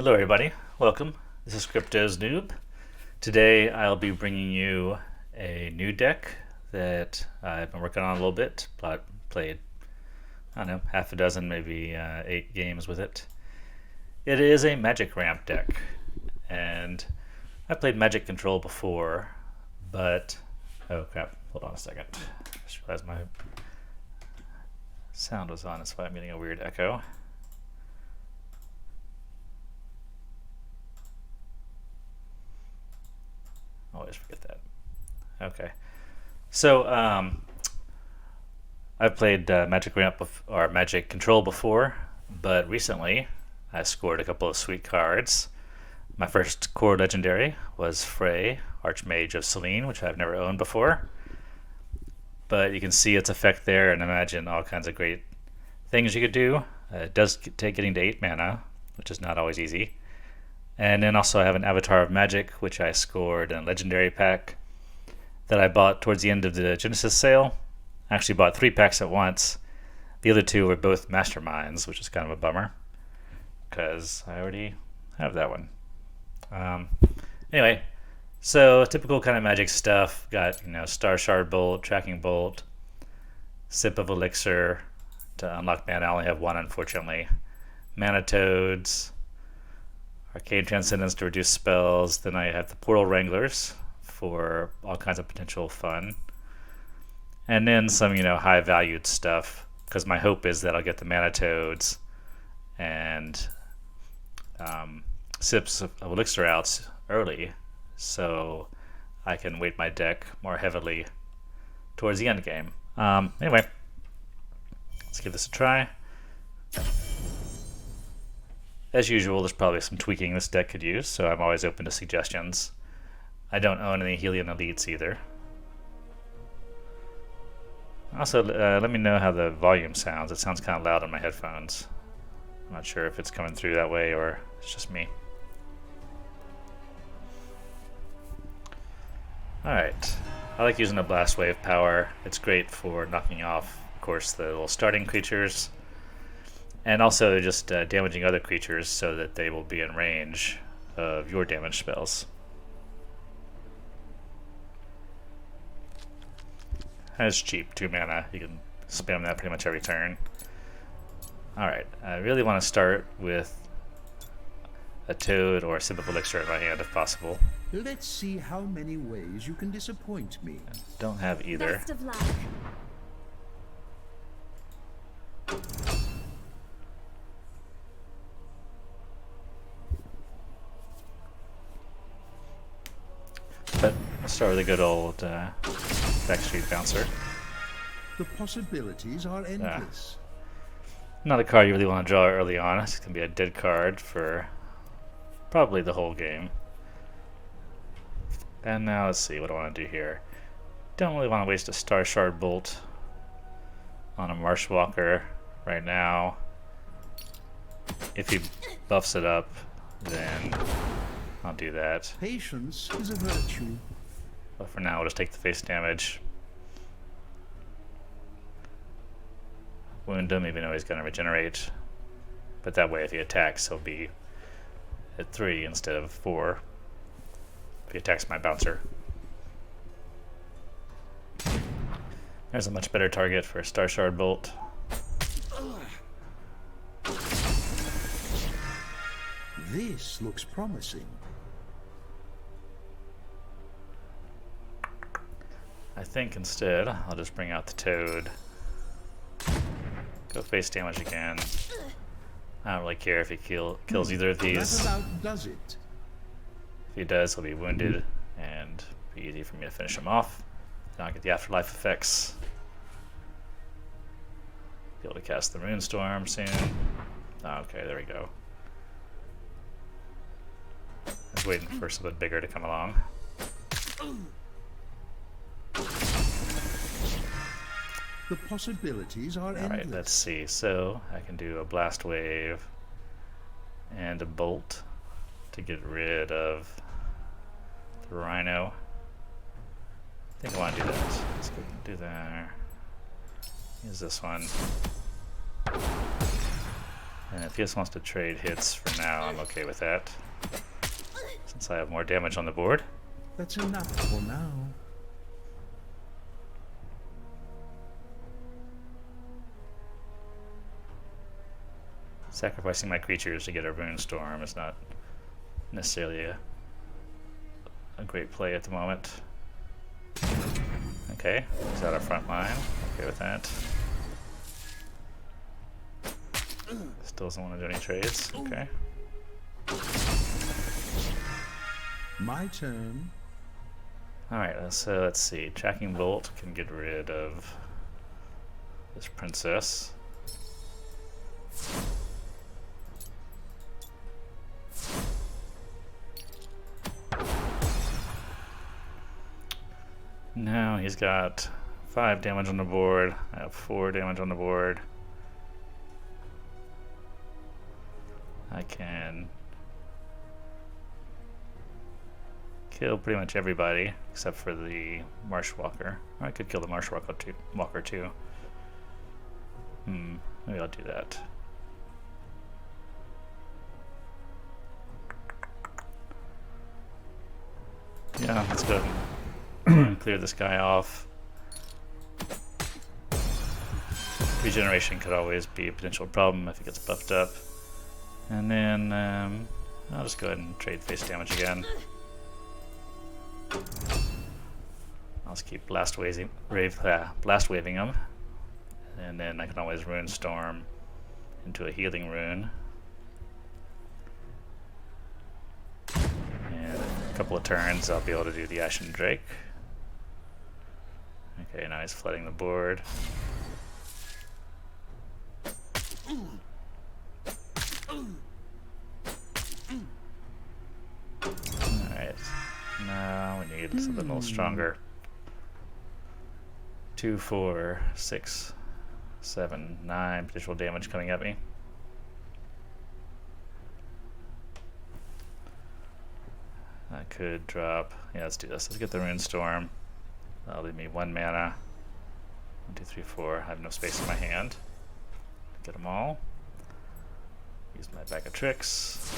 Hello everybody, welcome. This is Crypto's Noob. Today I'll be bringing you a new deck that I've been working on a little bit, but played, I don't know, half a dozen, maybe 8 games with it. It is a Magic Ramp deck, and I played Magic Control before, but, oh crap, hold on a second. Just realized my sound was on, that's why I'm getting a weird echo. Always forget that. Okay, so I've played Magic Ramp or Magic Control before, but recently I scored a couple of sweet cards. My first core legendary was Frey, Archmage of Selene, which I've never owned before. But you can see its effect there and imagine all kinds of great things you could do. It does take getting to 8 mana, which is not always easy. And then also I have an Avatar of Magic, which I scored in a legendary pack that I bought towards the end of the Genesis sale. I actually bought 3 packs at once. The other 2 were both Masterminds, which is kind of a bummer because I already have that one. Anyway, so typical kind of Magic stuff. Got, Star Shard Bolt, Tracking Bolt, Sip of Elixir to unlock mana. I only have 1, unfortunately. Mana Toads, Arcane Transcendence to reduce spells. Then I have the Portal Wranglers for all kinds of potential fun. And then some, high valued stuff, because my hope is that I'll get the Mana Toads and Sips of Elixir out early, so I can weight my deck more heavily towards the end game. Anyway, let's give this a try. As usual, there's probably some tweaking this deck could use, so I'm always open to suggestions. I don't own any Helion Elites either. Also, let me know how the volume sounds. It sounds kind of loud on my headphones. I'm not sure if it's coming through that way or it's just me. Alright, I like using a Blast Wave power. It's great for knocking off, of course, the little starting creatures. And also just damaging other creatures so that they will be in range of your damage spells. That's cheap, 2 mana. You can spam that pretty much every turn. Alright, I really want to start with a Toad or a Sip of Elixir in my hand if possible. Let's see how many ways you can disappoint me. Don't have either. Best of luck. But let's start with a good old Backstreet Bouncer. The possibilities are endless. Not a card you really want to draw early on. It's going to be a dead card for probably the whole game. And now let's see what I want to do here. Don't really want to waste a Star Shard Bolt on a Marshwalker right now. If he buffs it up, then I'll do that. Patience is a virtue. But for now, we'll just take the face damage. Wound him, even though he's going to regenerate. But that way, if he attacks, he'll be at 3 instead of 4. If he attacks my bouncer. There's a much better target for a Star Shard Bolt. This looks promising. I think instead, I'll just bring out the Toad. Go face damage again. I don't really care if he kills either of these. That about does it. If he does, he'll be wounded, and it'll be easy for me to finish him off. Then I'll get the afterlife effects. Be able to cast the Runestorm soon. Okay, there we go. I was waiting for something bigger to come along. The possibilities are endless. Alright, let's see. So I can do a Blast Wave and a Bolt to get rid of the Rhino. I think I want to do that. Let's go and do that. Use this one. And if he just wants to trade hits for now, I'm okay with that, since I have more damage on the board. That's enough for now. Sacrificing my creatures to get a Rune Storm is not necessarily a great play at the moment. Okay, he's out our front line. Okay with that. Still doesn't want to do any trades. Okay. My turn. Alright, so let's see. Tracking Bolt can get rid of this princess. Now he's got 5 damage on the board. I have 4 damage on the board. I can kill pretty much everybody except for the Marshwalker. Or I could kill the Marshwalker too. Maybe I'll do that. Yeah, let's go and clear this guy off. Regeneration could always be a potential problem if it gets buffed up. And then I'll just go ahead and trade face damage again. I'll just keep blast waving him, and then I can always Rune Storm into a healing rune. And a couple of turns I'll be able to do the Ashen Drake. Okay, now he's flooding the board. Alright, now we need something a little stronger. 2, 4, 6, 7, 9 potential damage coming at me. I could drop, yeah, let's do this. Let's get the Rune Storm. That'll leave me 1 mana. 1, 2, 3, 4. I have no space in my hand. Get them all. Use my bag of tricks.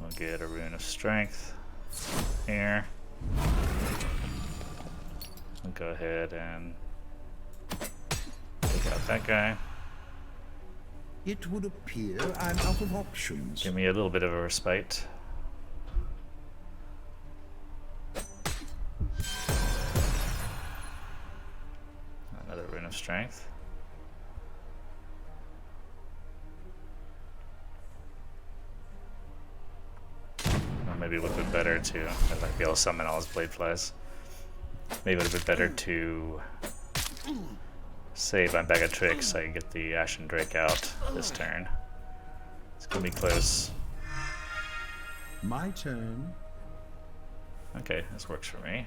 We'll get a Rune of Strength here. I'll go ahead and take out that guy. It would appear I'm out of options. Give me a little bit of a respite. Another Rune of Strength. Maybe it would have been better to, I might be able to summon all his blade flies. Maybe it would have been better to save my bag of tricks so I can get the Ashen Drake out this turn. It's gonna be close. My turn. Okay, this works for me.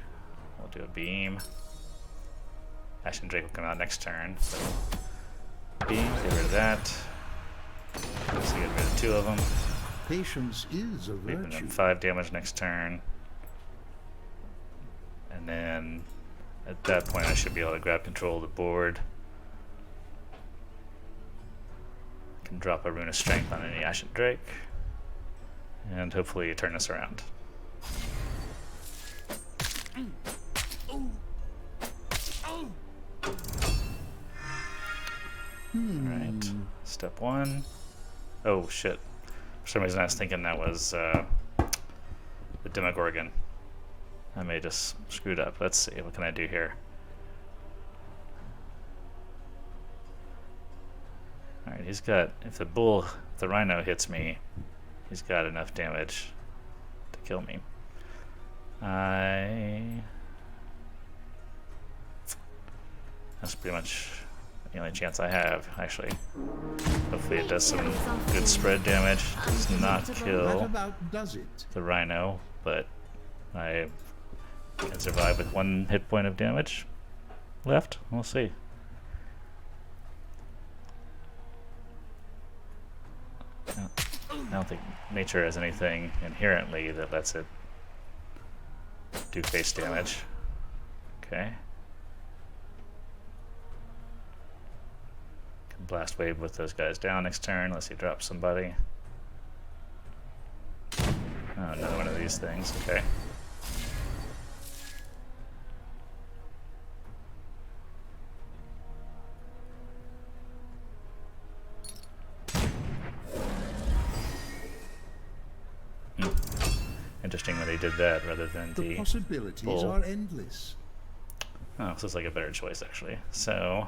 We'll do a beam. Ashen Drake will come out next turn, so beam, get rid of that. So get rid of 2 of them. Patience is a Leaving virtue. them 5 damage next turn. And then at that point I should be able to grab control of the board. I can drop a Rune of Strength on any Ashen Drake. And hopefully turn this around. Alright, step 1. Oh shit. For some reason I was thinking that was the Demogorgon. I may just screwed up. Let's see, what can I do here? Alright, he's got, if the Rhino hits me, he's got enough damage to kill me. That's pretty much the only chance I have, actually. Hopefully it does some good spread damage. Does not That kill about does it. the Rhino, but I can survive with 1 hit point of damage left. We'll see. I don't think nature has anything inherently that lets it do face damage. Okay. Can blast wave with those guys down next turn unless he drops somebody. Oh, another one of these things. Okay. Interesting that they did that rather than the possibilities bull. are endless. Oh, this is like a better choice actually. So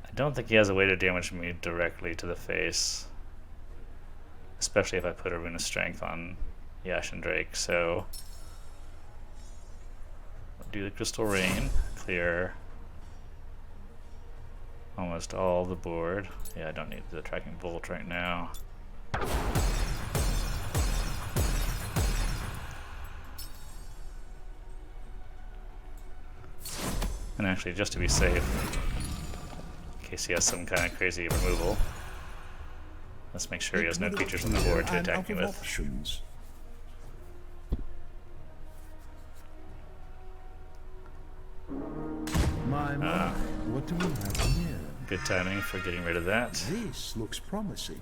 I don't think he has a way to damage me directly to the face, especially if I put a Rune of Strength on Yash and Drake. So I'll do the Crystal Rain, clear almost all the board. Yeah, I don't need the Tracking Bolt right now. And actually, just to be safe, in case he has some kind of crazy removal, let's make sure he has no creatures on the board to attack me with. Options. My mark, what do we have here? Good timing for getting rid of that. This looks promising.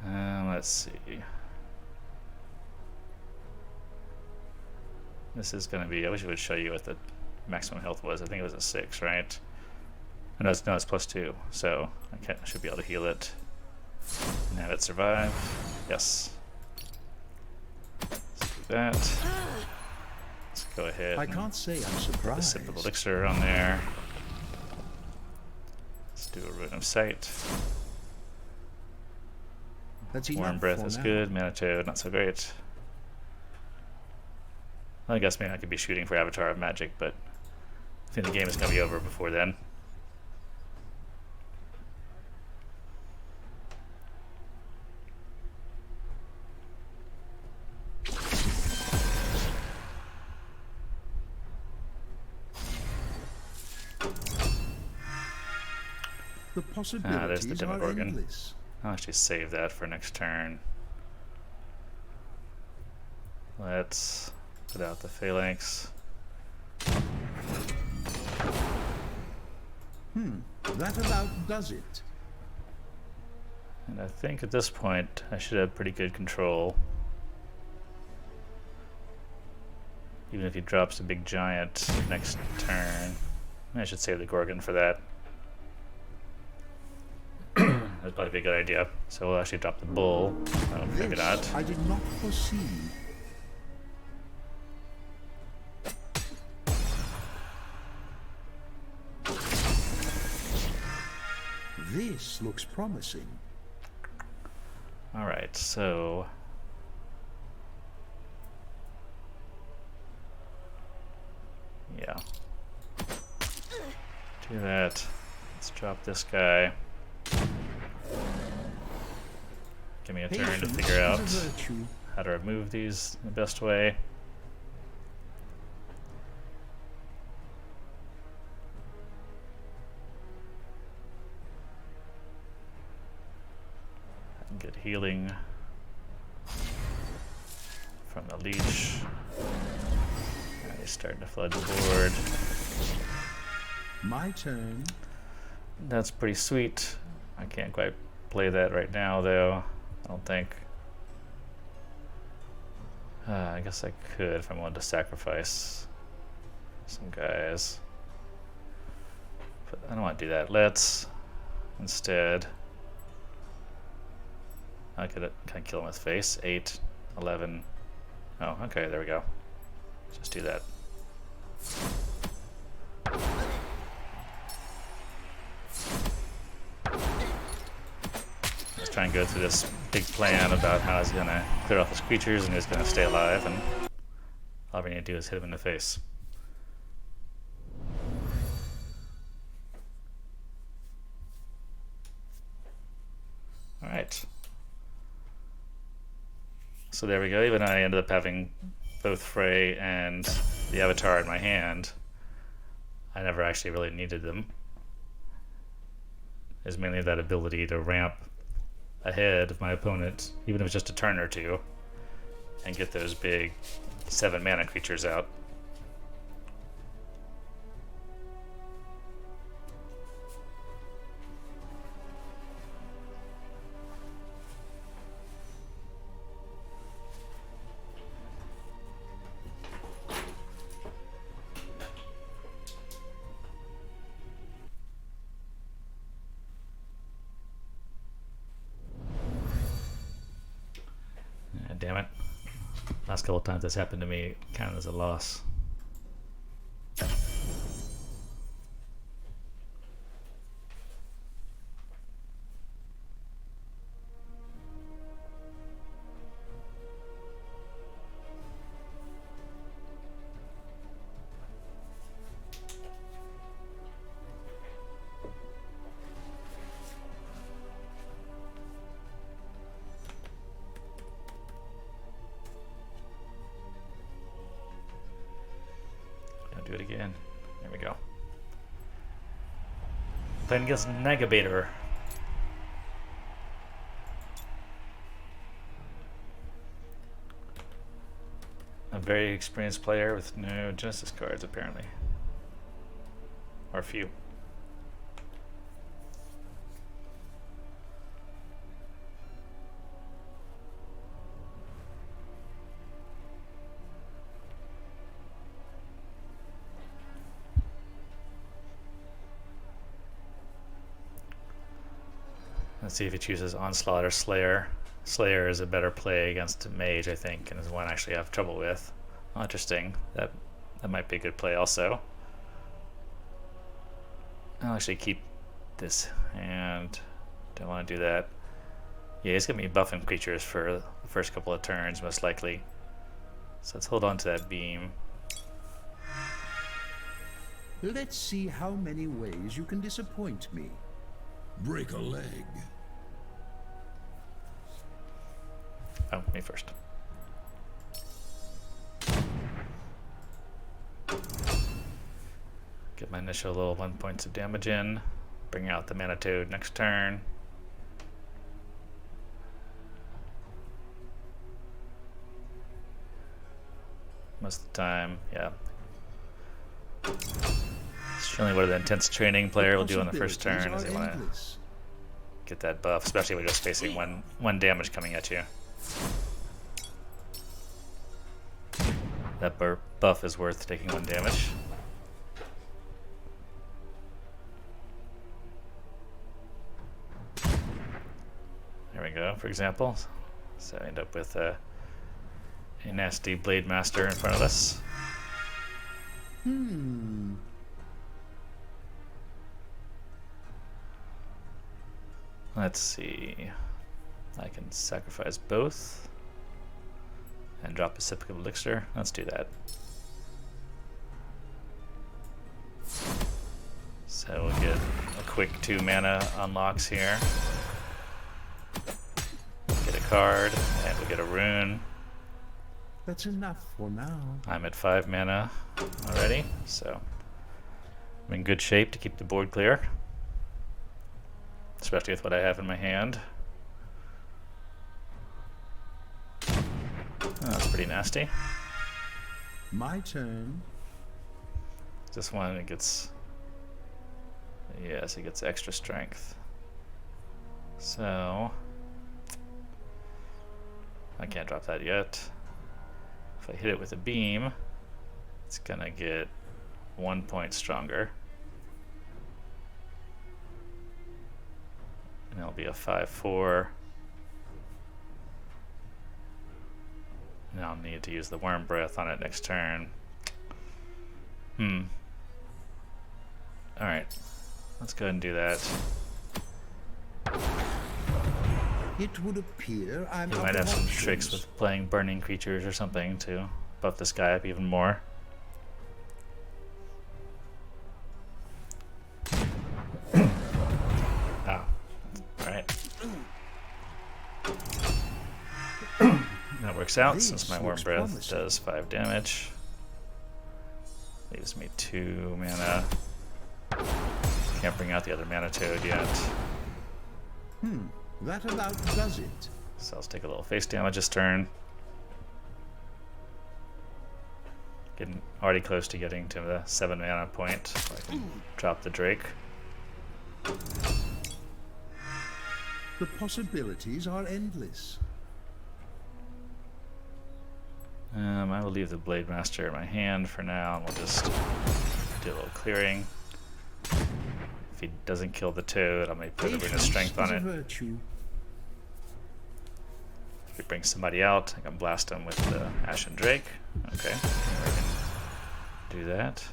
Let's see. This is going to be, I wish it would show you what the maximum health was. I think it was a 6, right? No, it's +2, so I should be able to heal it and have it survive. Yes. Let's do that. Let's go ahead. I can't say I'm Put a surprised. sip of elixir on there. Let's do a Rune of Sight. That's Warm enough Breath for is now. good. Mana Toad, not so great. Well, I guess maybe I could be shooting for Avatar of Magic, but I think the game is going to be over before then. The possibilities there's the are Demogorgon. endless. I'll actually save that for next turn. Let's put out the Phalanx. That about does it. And I think at this point I should have pretty good control. Even if he drops a big giant next turn. I should save the Gorgon for that. That'd probably be a good idea. So we'll actually drop the bull. Oh, maybe This not. I did not foresee. This looks promising. Alright, so yeah. Do that. Let's drop this guy. Give me a turn to Patience figure out is a virtue. how to remove these the best way. Get healing from the leech. He's starting to flood the board. My turn. That's pretty sweet. I can't quite play that right now, though. I don't think. I guess I could if I wanted to sacrifice some guys. But I don't want to do that. Let's instead. Can I kill him with face? 8, 11. Oh, okay, there we go. Just do that. Let's try and go through this big plan about how he's gonna clear off his creatures and he's gonna stay alive, and all we need to do is hit him in the face. Alright. So there we go. Even I ended up having both Frey and the Avatar in my hand. I never actually really needed them. It's mainly that ability to ramp ahead of my opponent, even if it's just a turn or two, and get those big 7 mana creatures out. God damn it. Last couple times that's happened to me counted as a loss. Do it again. There we go. Playing against Negabator. A very experienced player with no Genesis cards, apparently. Or few. Let's see if he chooses Onslaught or Slayer. Slayer is a better play against a mage, I think, and is one I actually have trouble with. Oh, interesting. That might be a good play also. I'll actually keep this and don't want to do that. Yeah, he's going to be buffing creatures for the first couple of turns, most likely. So let's hold on to that beam. Let's see how many ways you can disappoint me. Break a leg. Oh, me first. Get my initial little 1 points of damage in. Bring out the Mana Toad next turn. Most of the time, yeah. It's generally what an intense training player will do on the first turn is they want to get that buff, especially when you're just facing one damage coming at you. That buff is worth taking 1 damage. There we go, for example. So I end up with a nasty Blade Master in front of us. Let's see. I can sacrifice both and drop a sip of elixir. Let's do that. So we'll get a quick 2 mana unlocks here. Get a card, and we'll get a rune. That's enough for now. I'm at 5 mana already, so I'm in good shape to keep the board clear. Especially with what I have in my hand. Oh, that's pretty nasty. My turn. This one, it gets... Yes, it gets extra strength. So... I can't drop that yet. If I hit it with a beam, it's gonna get 1 point stronger. And it'll be a 5/4. And I'll need to use the Worm Breath on it next turn. Alright. Let's go ahead and do that. It would appear I'm You out might of have some options. tricks with playing burning creatures or something to buff this guy up even more. Oh. Alright. That works out since my Worm Looks Breath promising. does 5 damage. Leaves me 2 mana. Can't bring out the other Mana Toad yet. That about does it. So let's take a little face damage this turn. Getting already close to getting to the 7 mana point. So I can drop the Drake. The possibilities are endless. I will leave the Blade Master in my hand for now, and we'll just do a little clearing. If he doesn't kill the Toad, I may put a Rune of Strength on is a it. virtue. he brings somebody out, I can blast him with the Ashen Drake. Okay, I can do that.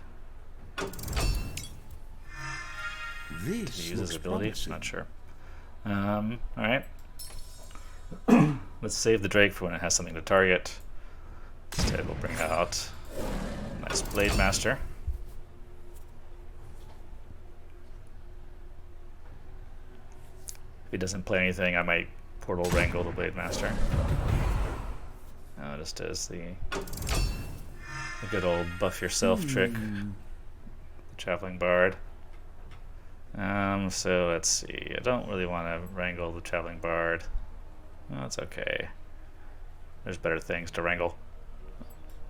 This He uses looks his ability, promising. not sure. Alright. Let's save the Drake for when it has something to target. Instead, we'll bring out a nice Blade Master. If he doesn't play anything, I might Portal Wrangle the Blade Master. Just as the good old buff yourself trick. The Traveling Bard. So let's see. I don't really want to wrangle the Traveling Bard. No, it's okay. There's better things to wrangle.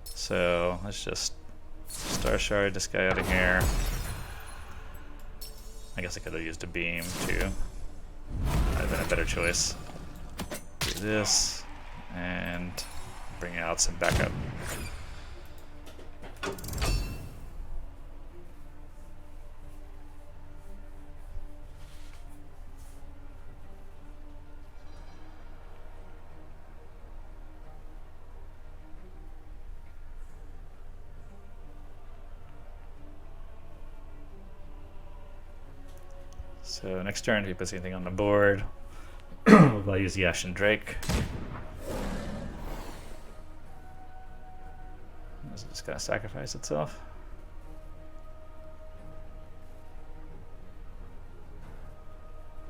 So let's just Star Shard this guy out of here. I guess I could have used a beam too. Might have been a better choice. Do this and bring out some backup. So next turn, if he puts anything on the board, we'll use the Ashen Drake. Is it just gonna sacrifice itself?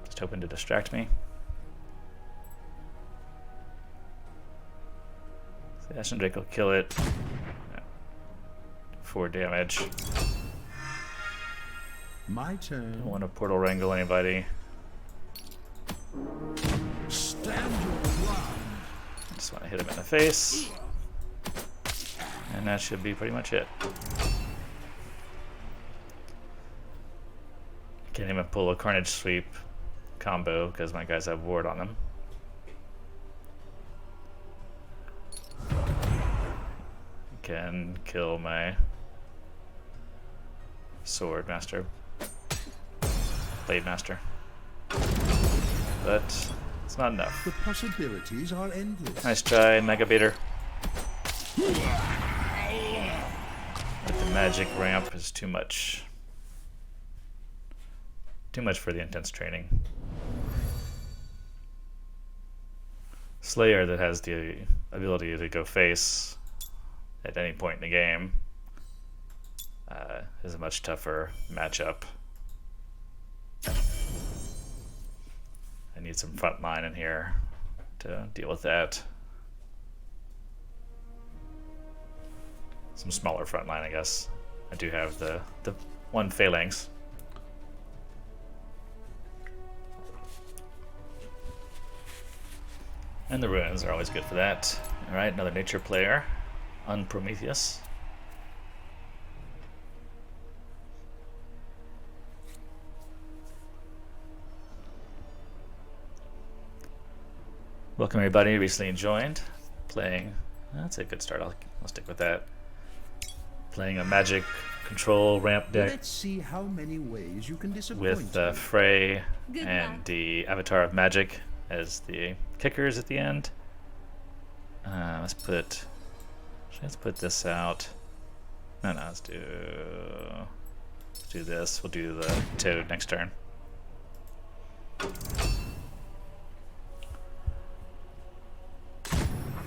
Just hoping to distract me. So the Ashen Drake will kill it. 4 damage. My turn. Don't want to Portal Wrangle anybody. Stand your ground. Just want to hit him in the face. And that should be pretty much it. Can't even pull a Carnage Sweep combo because my guys have ward on them. Can kill my Sword Master. Blade Master. But it's not enough. The possibilities are endless. Nice try, Mega Beater. But the magic ramp is too much. Too much for the intense training. Slayer that has the ability to go face at any point in the game is a much tougher matchup. I need some front line in here to deal with that. Some smaller front line, I guess. I do have the one phalanx. And the ruins are always good for that. Alright, another nature player. Unprometheus. Welcome everybody, recently joined. Playing, that's a good start, I'll stick with that. Playing a magic control ramp deck Let's see how many ways you can disappoint with me. Frey Good and luck. the Avatar of Magic as the kickers at the end. Let's put this out. No, let's do this. We'll do the Toad next turn.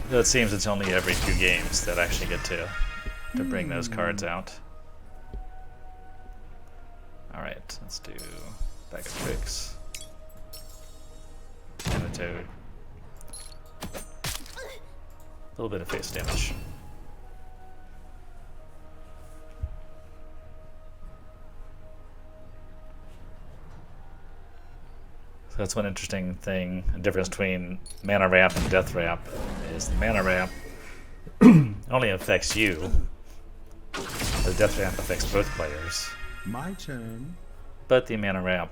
Though it seems it's only every 2 games that I actually get to bring those cards out. Alright, let's do Bag of Tricks. And the Toad. A little bit of face damage. So that's one interesting thing, a difference between mana ramp and death ramp, is the mana ramp only affects you. The death ramp affects both players. My turn. But the mana ramp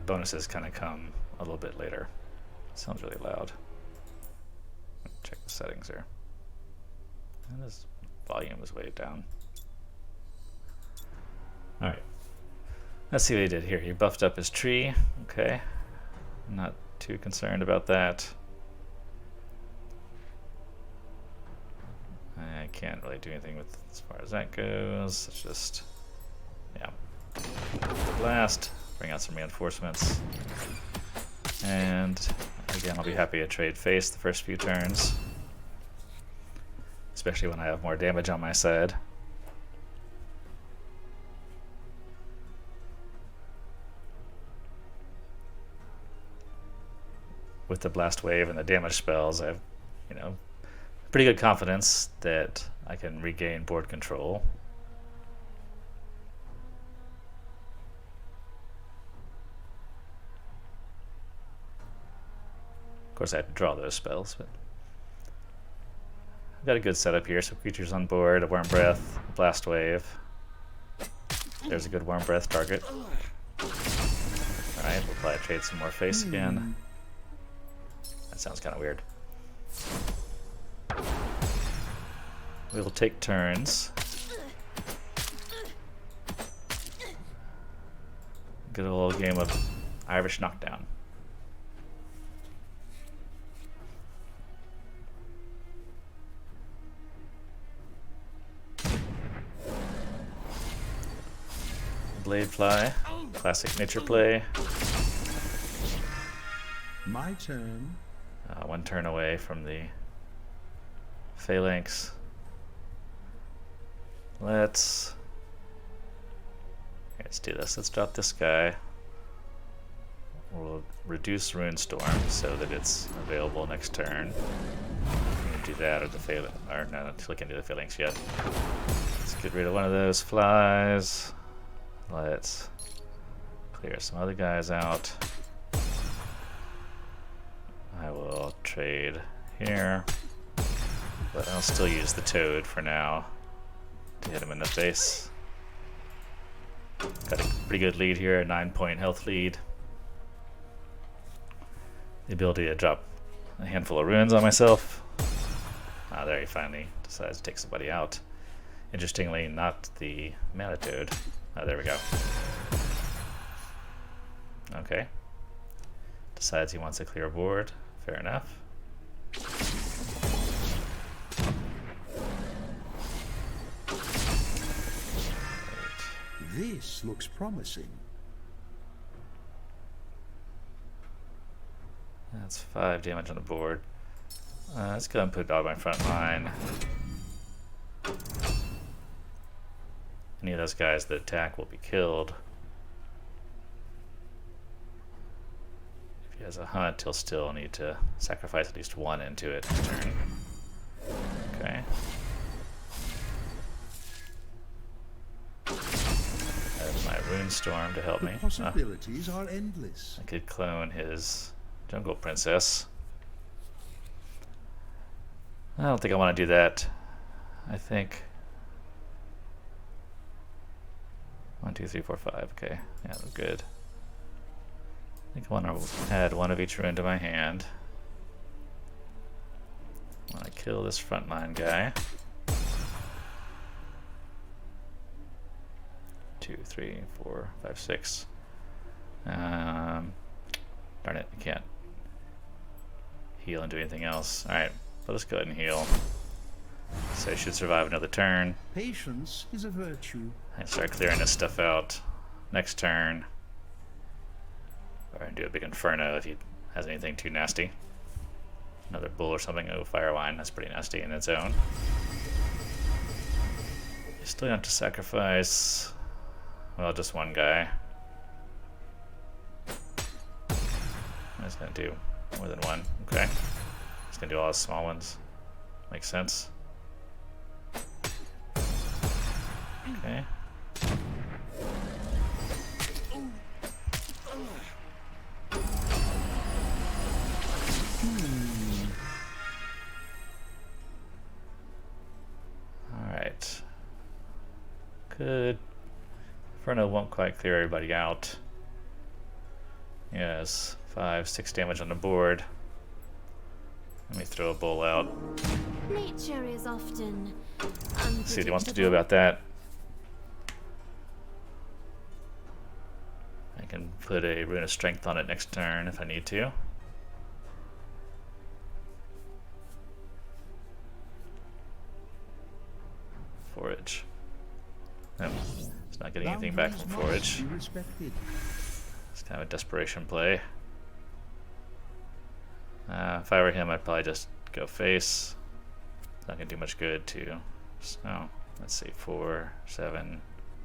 bonuses kind of come a little bit later. Sounds really loud. Check the settings here. And this volume is way down. Alright. Let's see what he did here. He buffed up his tree. Okay. Not too concerned about that. can't really do anything with as far as that goes. It's just, yeah. Blast, bring out some reinforcements. And again, I'll be happy to trade face the first few turns. Especially when I have more damage on my side. With the blast wave and the damage spells, I have, pretty good confidence that I can regain board control. Of course, I have to draw those spells, but I've got a good setup here. Some creatures on board, a Worm Breath, a Blast Wave. There's a good Worm Breath target. Alright, we'll probably trade some more face again. That sounds kind of weird. We will take turns. Good old game of Irish Knockdown. Blade Fly, classic nature play. My turn. One turn away from the Phalanx. Let's do this. Let's drop this guy. We'll reduce Rune Storm so that it's available next turn. We can do that or the Phalanx. Or no, not looking into the Phalanx yet. Let's get rid of one of those flies. Let's clear some other guys out. I will trade here, but I'll still use the Toad for now to hit him in the face. Got a pretty good lead here, a 9-point health lead. The ability to drop a handful of runes on myself. Ah, there he finally decides to take somebody out. Interestingly, not the Mana Toad. Oh, there we go. Okay. Decides he wants to clear a board. Fair enough. This looks promising. That's 5 damage on the board. Let's go and put it on my front line. Any of those guys that attack will be killed. If he has a hunt, he'll still need to sacrifice at least one into it this turn. Okay. I have my Rune Storm to help me. The possibilities are endless. I could clone his Jungle Princess. I don't think I want to do that. I think 1, 2, 3, 4, 5. Okay, yeah, we're good. I think I want to add one of each rune to my hand. I want to kill this frontline guy. 2, 3, 4, 5, 6. Darn it, I can't heal and do anything else. Alright, but let's go ahead and heal. So I should survive another turn. Patience is a virtue. And start clearing this stuff out next turn. Or do a big Inferno if he has anything too nasty. Another Bull or something. Oh, Firewine, that's pretty nasty in its own. You still have to sacrifice, well, just one guy. He's gonna do more than one. Okay. He's gonna do all the small ones. Makes sense. Okay. Alright. Good. Inferno won't quite clear everybody out. Yes, 5, 6 damage on the board. Let me throw a Bull out. Nature is often See what he wants to do about that. I can put a Rune of Strength on it next turn if I need to. He's not getting anything back from forage. Be respected. It's kind of a desperation play. If I were him, I'd probably just go face. It's not gonna do much good too. So let's see, 4, 7,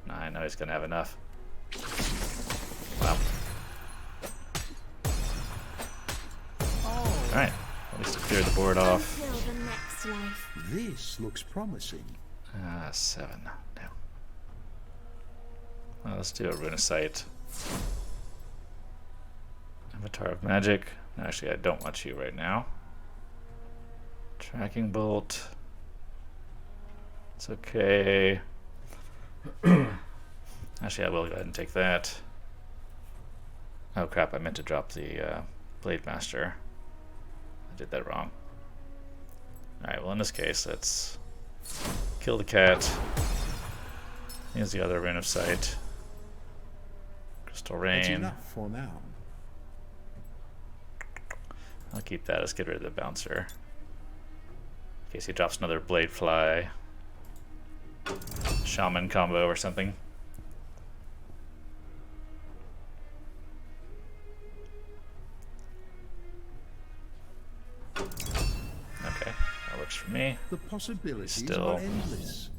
9. No, he's gonna have enough. Wow. Oh, Alright, at least to clear the board off. Until the next life. this looks promising. 7. No. Well, let's do a rune of sight. Avatar of magic. Actually, I don't want you right now. Tracking bolt. It's okay. Actually, I will go ahead and take that. Oh crap, I meant to drop the Blade Master. I did that wrong. Alright, well in this case, let's kill the cat. Here's the other Rune of Sight. Crystal That's Rain. enough for now. I'll keep that. Let's get rid of the bouncer. In case he drops another Blade Fly. Shaman combo or something. Okay, that works for me. The possibilities Still. are endless.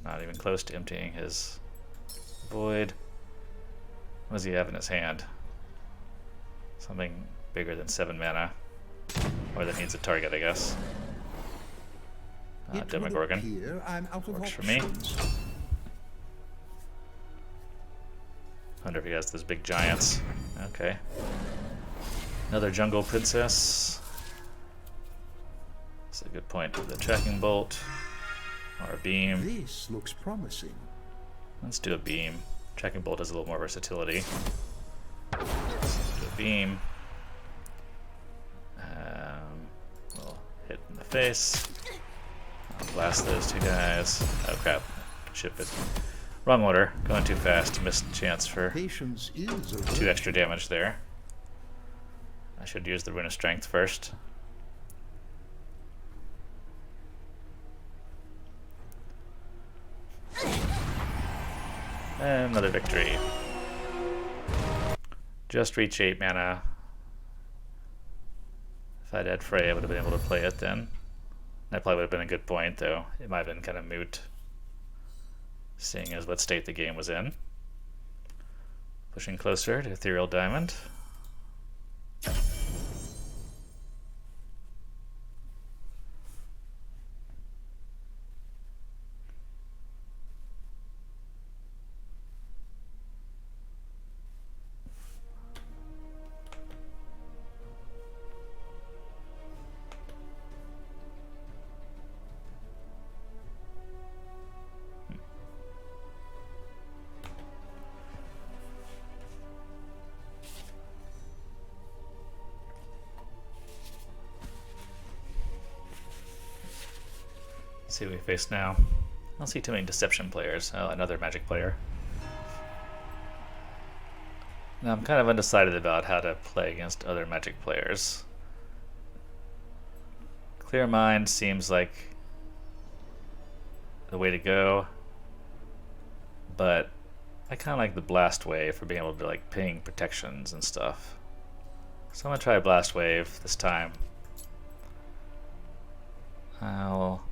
Not even close to emptying his void. What does he have in his hand? Something bigger than 7 mana. Or that needs a target, I guess. It would Demogorgon. appear I'm out of Works for me. options. Wonder if he has those big giants. Okay. Another jungle princess. That's a good point. The tracking bolt. Or a beam. This looks promising. Let's do a beam. Tracking bolt has a little more versatility. Let's do a beam. We'll hit in the face. I'll blast those 2 guys. Oh crap. Ship it. Wrong order. Going too fast. Missed chance for Patience is a 2 extra damage there. I should use the Rune of Strength first. And another victory. Just reach 8 mana. If I'd had Frey, I would have been able to play it then. That probably would have been a good point, though. It might have been kind of moot, seeing as what state the game was in. Pushing closer to Ethereal Diamond. Let's see who we face now. I don't see too many deception players. Oh, another magic player. Now I'm kind of undecided about how to play against other magic players. Clear Mind seems like the way to go, but I kind of like the Blast Wave for being able to like ping protections and stuff. So I'm gonna try Blast Wave this time. I'll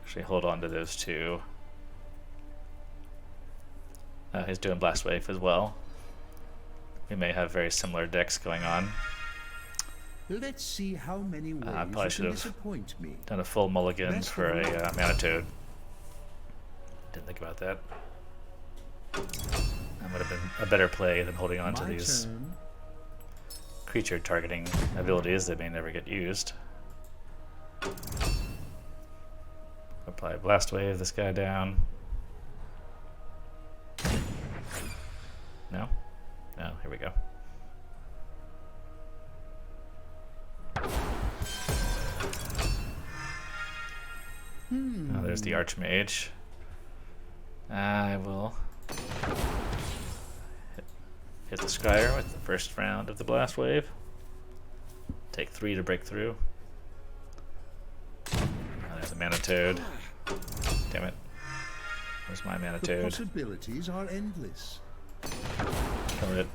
actually hold on to those 2. He's doing Blast Wave as well. We may have very similar decks going on. Let's see how many ways probably you should can have disappoint me. Done a full mulligan Best for of a Mana Toad. Didn't think about that. That would have been a better play than holding on to My these turn. creature targeting abilities that may never get used. Apply Blast Wave this guy down. No? No, here we go. Oh, there's the Archmage. I will hit the Scryer with the first round of the Blast Wave. Take 3 to break through. Oh, there's a Mana Toad. Damn it. Where's my mana The toad? possibilities are endless. Cover it.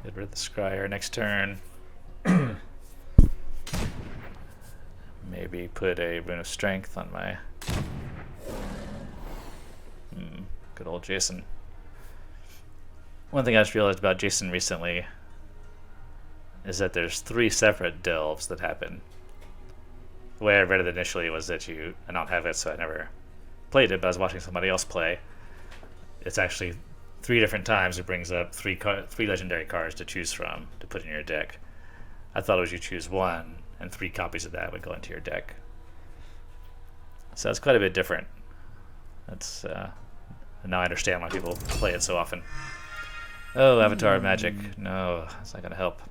Get rid of the scryer next turn. Maybe put a rune of strength on my good old Jason. One thing I just realized about Jason recently is that there's 3 separate delves that happen. The way I read it initially was that I don't have it, so I never played it, but I was watching somebody else play. It's actually 3 different times it brings up 3 legendary cards to choose from to put in your deck. I thought it was you choose 1, and 3 copies of that would go into your deck. So it's quite a bit different. That's now I understand why people play it so often. Oh, Avatar Magic. No, it's not going to help.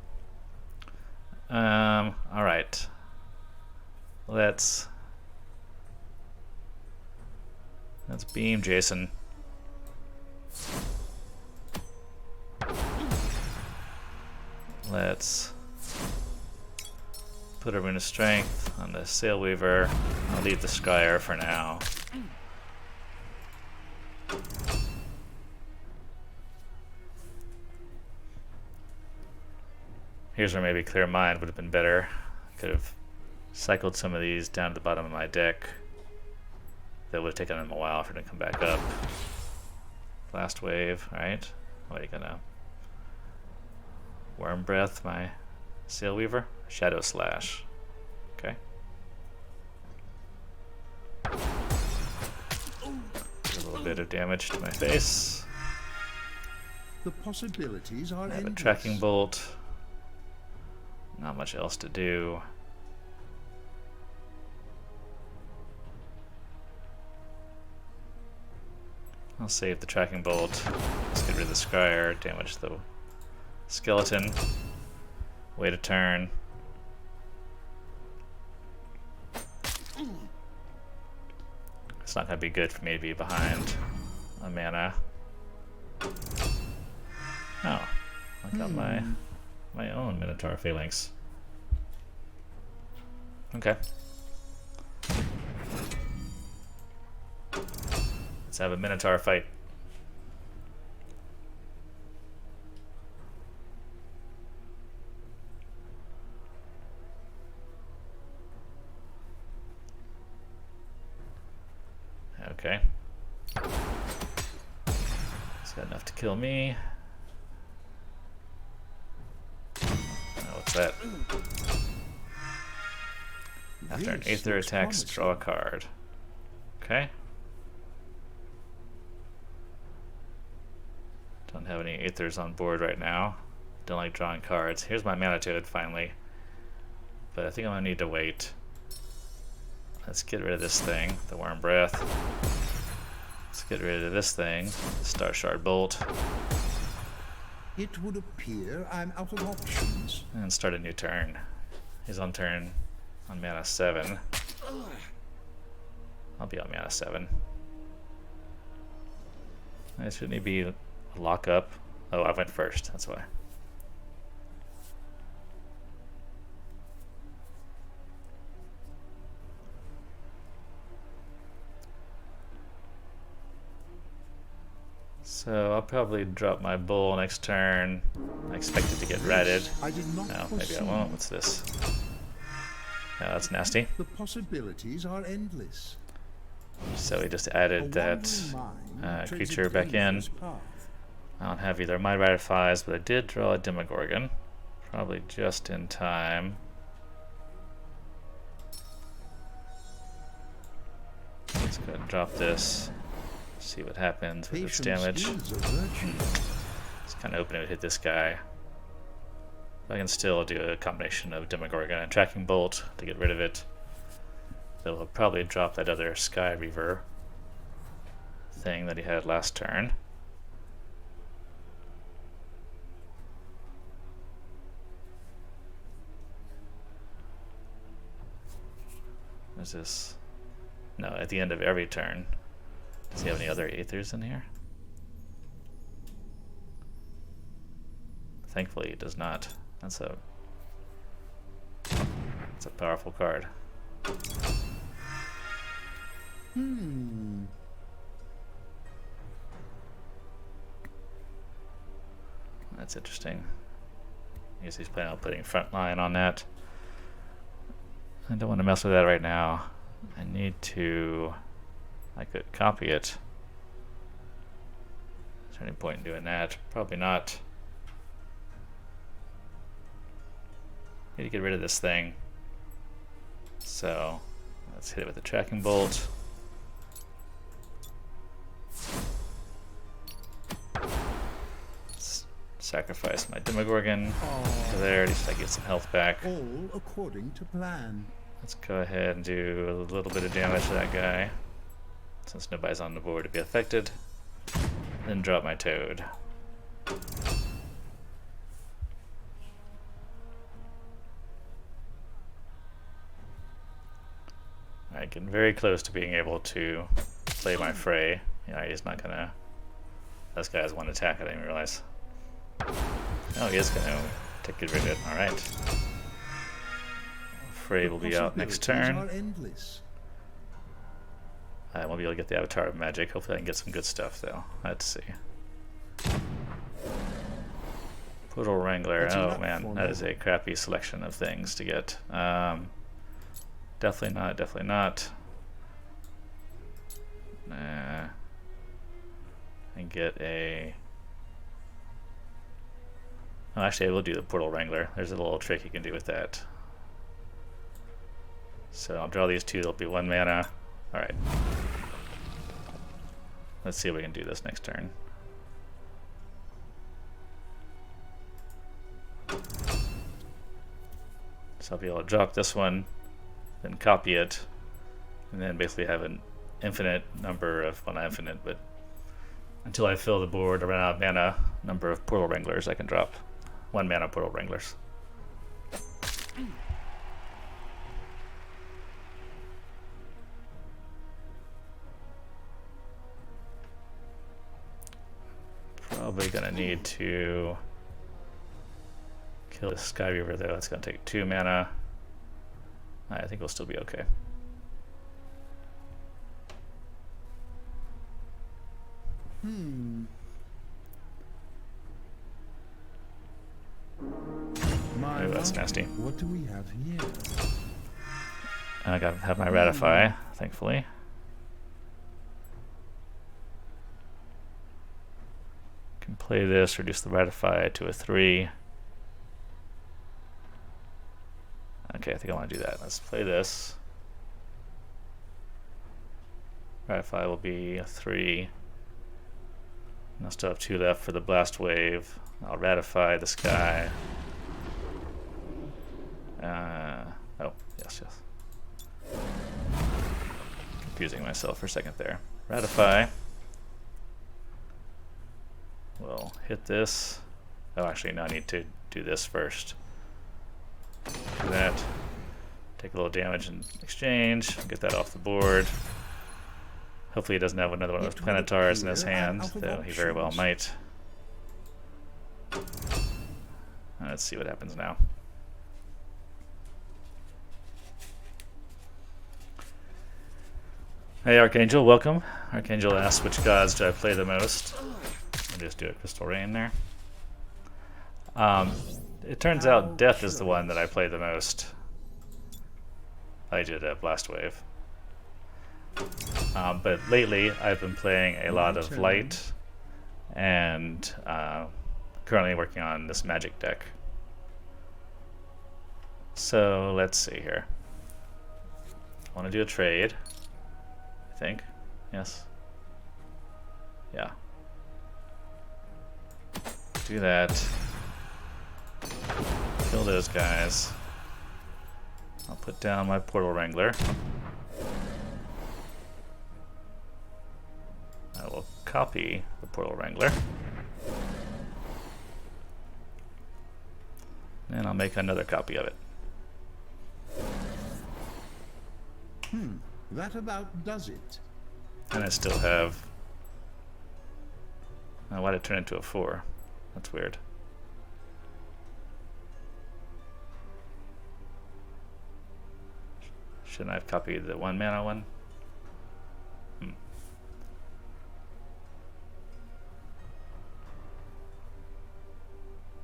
Alright. Let's beam Jason. Let's put a rune of strength on the Sail Weaver. I'll leave the Scryer for now. Here's where maybe Clear Mind would have been better. Could have cycled some of these down to the bottom of my deck. That would have taken them a while for them to come back up. Last wave, right? What are you gonna Worm Breath my Sail Weaver? Shadow Slash. Okay. A little bit of damage to my face. The possibilities are I have a endless. Tracking Bolt. Not much else to do. I'll save the Tracking Bolt. Let's get rid of the Scryer. Damage the skeleton. Wait a turn. It's not going to be good for me to be behind a mana. Oh, I got my own Minotaur Phalanx. Okay. Let's have a Minotaur fight. Okay. It's got enough to kill me. Oh, what's that? After an This Aether looks attacks, promising. draw a card. Okay. Don't have any Aethers on board right now. Don't like drawing cards. Here's my mana toad finally. But I think I'm gonna need to wait. Let's get rid of this thing, the Worm Breath. Let's get rid of this thing, Star Shard Bolt, It would appear I'm out of options. and start a new turn. He's on turn on mana 7. I'll be on mana 7. Shouldn't he be a lockup? Oh, I went first, that's why. So I'll probably drop my bull next turn. I expect it to get ratted. I did not No, maybe I foresee. won't. What's this? Yeah, that's nasty. The possibilities are endless. So he just A added that wandering mind trades creature a back in. dangerous path. I don't have either Might Ratifies, but I did draw a Demogorgon. Probably just in time. Let's go ahead and drop this. See what happens with its Patience damage. is a virtue. It's kind of hoping it would hit this guy. But I can still do a combination of Demogorgon and Tracking Bolt to get rid of it. They'll probably drop that other Sky Reaver thing that he had last turn. What's this? No, at the end of every turn. Does he have any other Aethers in here? thankfully it does not. That's a powerful card. That's interesting. I guess he's planning on putting frontline on that. I don't want to mess with that right now. I need to... I could copy it. Is there any point in doing that? Probably not. Need to get rid of this thing. So let's hit it with a tracking bolt. Let's sacrifice my Demogorgon to there, at least I get some health back. All according to plan. Let's go ahead and do a little bit of damage to that guy, since nobody's on the board to be affected. Then drop my toad. I get very close to being able to play my Frey. Yeah, he's not gonna... This guy has one attack, I didn't even realize. Oh, he is gonna take rid of it. Alright. Frey will be out next turn. I won't be able to get the Avatar of Magic. Hopefully I can get some good stuff, though. Let's see. Portal Wrangler. Oh, man. That is a crappy selection of things to get. Definitely not. Definitely not. Nah. And get a... Oh, actually, I will do the Portal Wrangler. There's a little trick you can do with that. So I'll draw these two. They'll be 1 mana. Alright. Let's see if we can do this next turn. So I'll be able to drop this one, then copy it, and then basically have an infinite number of, well, not infinite, but until I fill the board or run out of mana, number of Portal Wranglers I can drop. 1 mana Portal Wranglers. Probably gonna need to kill the Sky Reaver though. It's gonna take 2 mana. I think we'll still be okay. Oh, that's nasty. What do we have here? I gotta have my Ratify, thankfully. Can play this, reduce the Ratify to a 3. Okay, I think I want to do that. Let's play this. Ratify will be a 3. And I'll still have 2 left for the Blast Wave. I'll Ratify this guy. Oh, yes. Confusing myself for a second there. Ratify. We'll hit this. Oh, actually, no, I need to do this first. Do that. Take a little damage in exchange. Get that off the board. Hopefully he doesn't have another one of those Planetars in his hand, though he very well might. Let's see what happens now. Hey Archangel, welcome. Archangel asks, which gods do I play the most? I'll just do a Crystal Rain there. It turns out Death is the one that I play the most. I did a Blast Wave. But lately I've been playing a lot of Light and currently working on this Magic deck. So let's see here. I want to do a trade, I think. Yes. Yeah. Do that. Kill those guys. I'll put down my Portal Wrangler. I will copy the Portal Wrangler. And I'll make another copy of it. That about does it. And I still have... Oh, why did it turn into a 4? That's weird. Shouldn't I have copied the 1 mana one?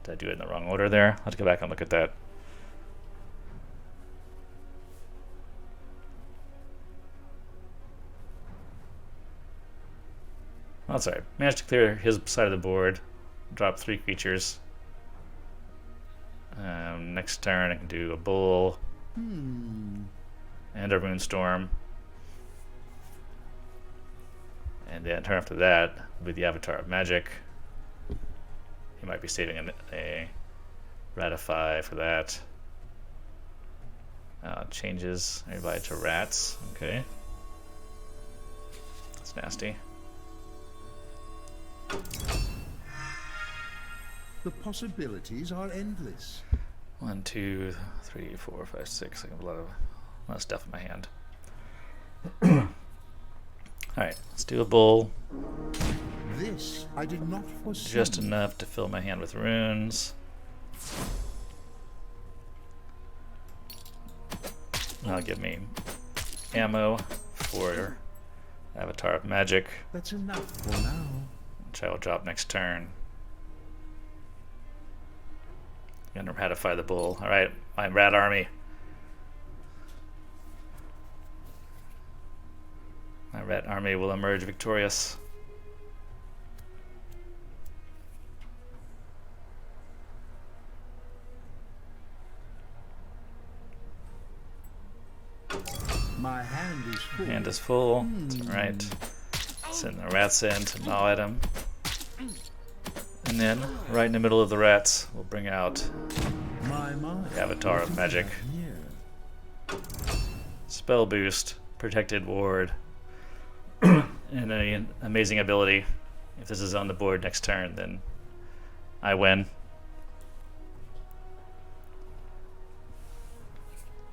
Did I do it in the wrong order there? I'll have to go back and look at that. Oh, sorry. Managed to clear his side of the board. Drop 3 creatures. Next turn I can do a bull and a Runestorm. And then turn after that will be the Avatar of Magic. He might be saving a Ratify for that. Changes everybody to rats. Okay. That's nasty. The possibilities are endless. 1, 2, 3, 4, 5, 6. I have a lot of stuff in my hand. Alright, let's do a bull. This I did not foresee. Just enough to fill my hand with runes. That'll give me ammo for Avatar of Magic, That's enough for now. which I will drop next turn. Gonna ratify the bull. Alright, my rat army. My rat army will emerge victorious. My hand is full. Hand is full. That's alright. Send the rats in to gnaw at him. And then, right in the middle of the rats, we'll bring out My the Avatar of Magic. here. Spell boost, protected ward, and an amazing ability. If this is on the board next turn, then I win.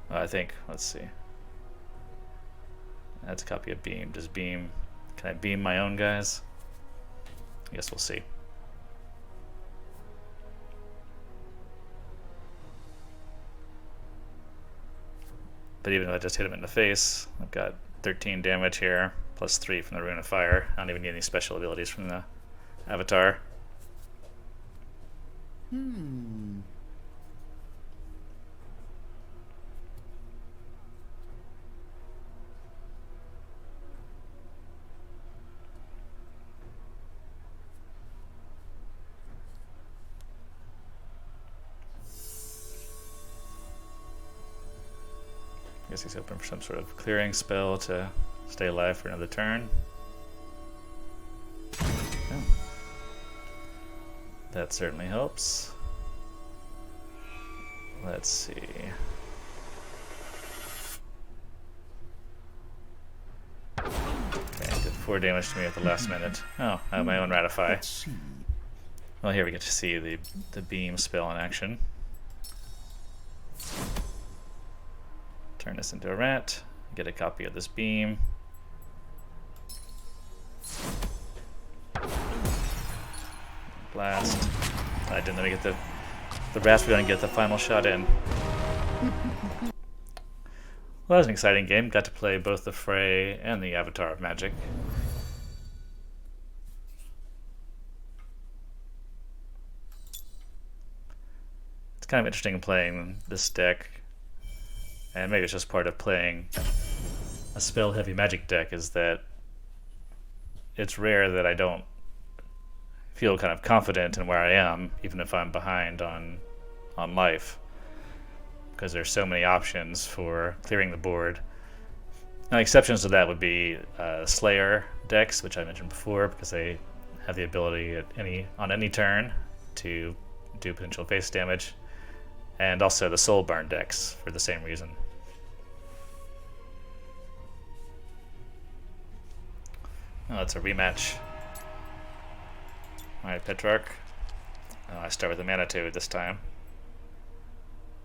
I think, let's see. That's a copy of Beam. Does Beam, can I beam my own guys? I guess we'll see. But even if I just hit him in the face, I've got 13 damage here, plus 3 from the Rune of Fire. I don't even need any special abilities from the Avatar. I guess he's hoping for some sort of clearing spell to stay alive for another turn. Oh. That certainly helps. Let's see. Okay, did 4 damage to me at the last minute. Oh, I have my own Ratify. Let's see. Well, here we get to see the beam spell in action. Turn this into a rat, get a copy of this beam. Blast. I didn't let me get the rats were going to get the final shot in. Well, that was an exciting game. Got to play both the Frey and the Avatar of Magic. It's kind of interesting playing this deck. And maybe it's just part of playing a spell-heavy Magic deck, is that it's rare that I don't feel kind of confident in where I am, even if I'm behind on life, because there's so many options for clearing the board. Now, exceptions to that would be Slayer decks, which I mentioned before, because they have the ability on any turn to do potential face damage. And also the Soulburn decks for the same reason. Oh, that's a rematch. Alright, Petrarch. Oh, I start with the Manitou this time.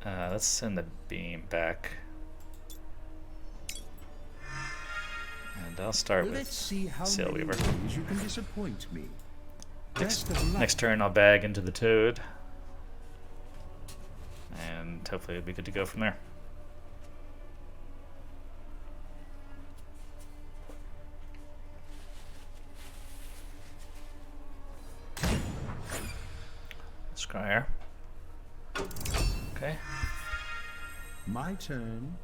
Let's send the beam back. And I'll start Let's with see how Sailweaver. many ways you can disappoint me. Best of luck. Next turn I'll bag into the Toad. And hopefully it'll be good to go from there. Scryer. Okay. My turn.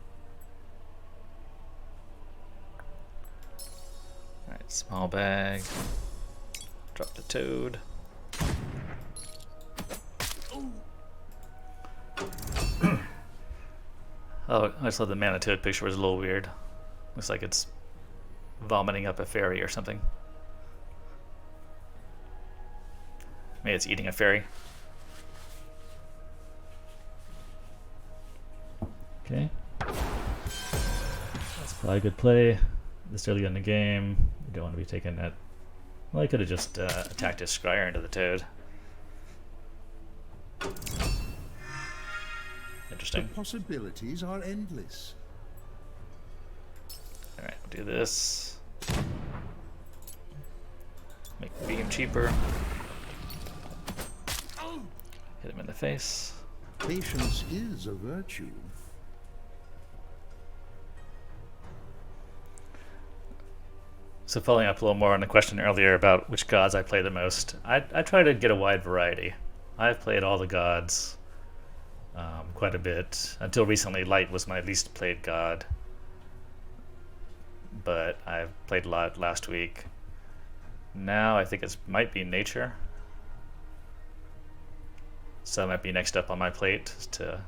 Alright, small bag. Drop the toad. Oh, I just thought the mana toad picture was a little weird. Looks like it's vomiting up a fairy or something. Maybe it's eating a fairy. Okay. That's probably a good play. This early in the game, you don't want to be taking that. Well, I could have just attacked his scryer into the toad. Interesting. The possibilities are endless. Alright, we'll do this. Make the beam cheaper. Hit him in the face. Patience is a virtue. So following up a little more on the question earlier about which gods I play the most, I try to get a wide variety. I've played all the gods quite a bit. Until recently, Light was my least played god. But I've played a lot last week. Now I think it might be Nature. So it might be next up on my plate to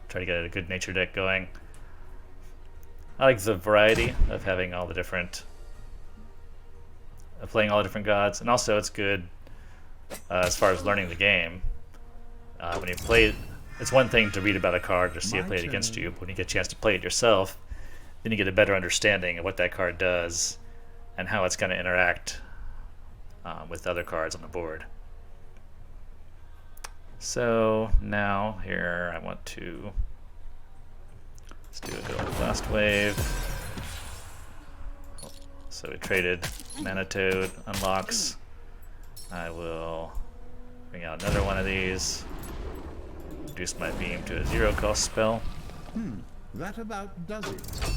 try to get a good Nature deck going. I like the variety of having all the different playing all the different gods, and also it's good as far as learning the game. When you play, it's one thing to read about a card or see it played against you, but when you get a chance to play it yourself, then you get a better understanding of what that card does and how it's going to interact with other cards on the board. So now here I want to let's do a good old blast wave. So we traded Mana Toad unlocks. I will bring out another one of these. Reduce my beam to a 0-cost spell. That about does it.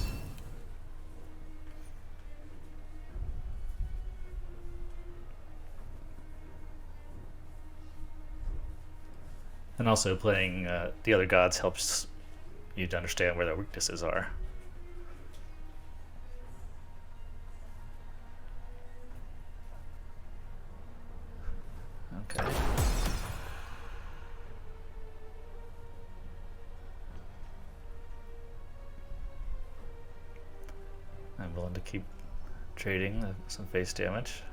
And also playing the other gods helps you to understand where their weaknesses are. Okay. I'm willing to keep trading some face damage.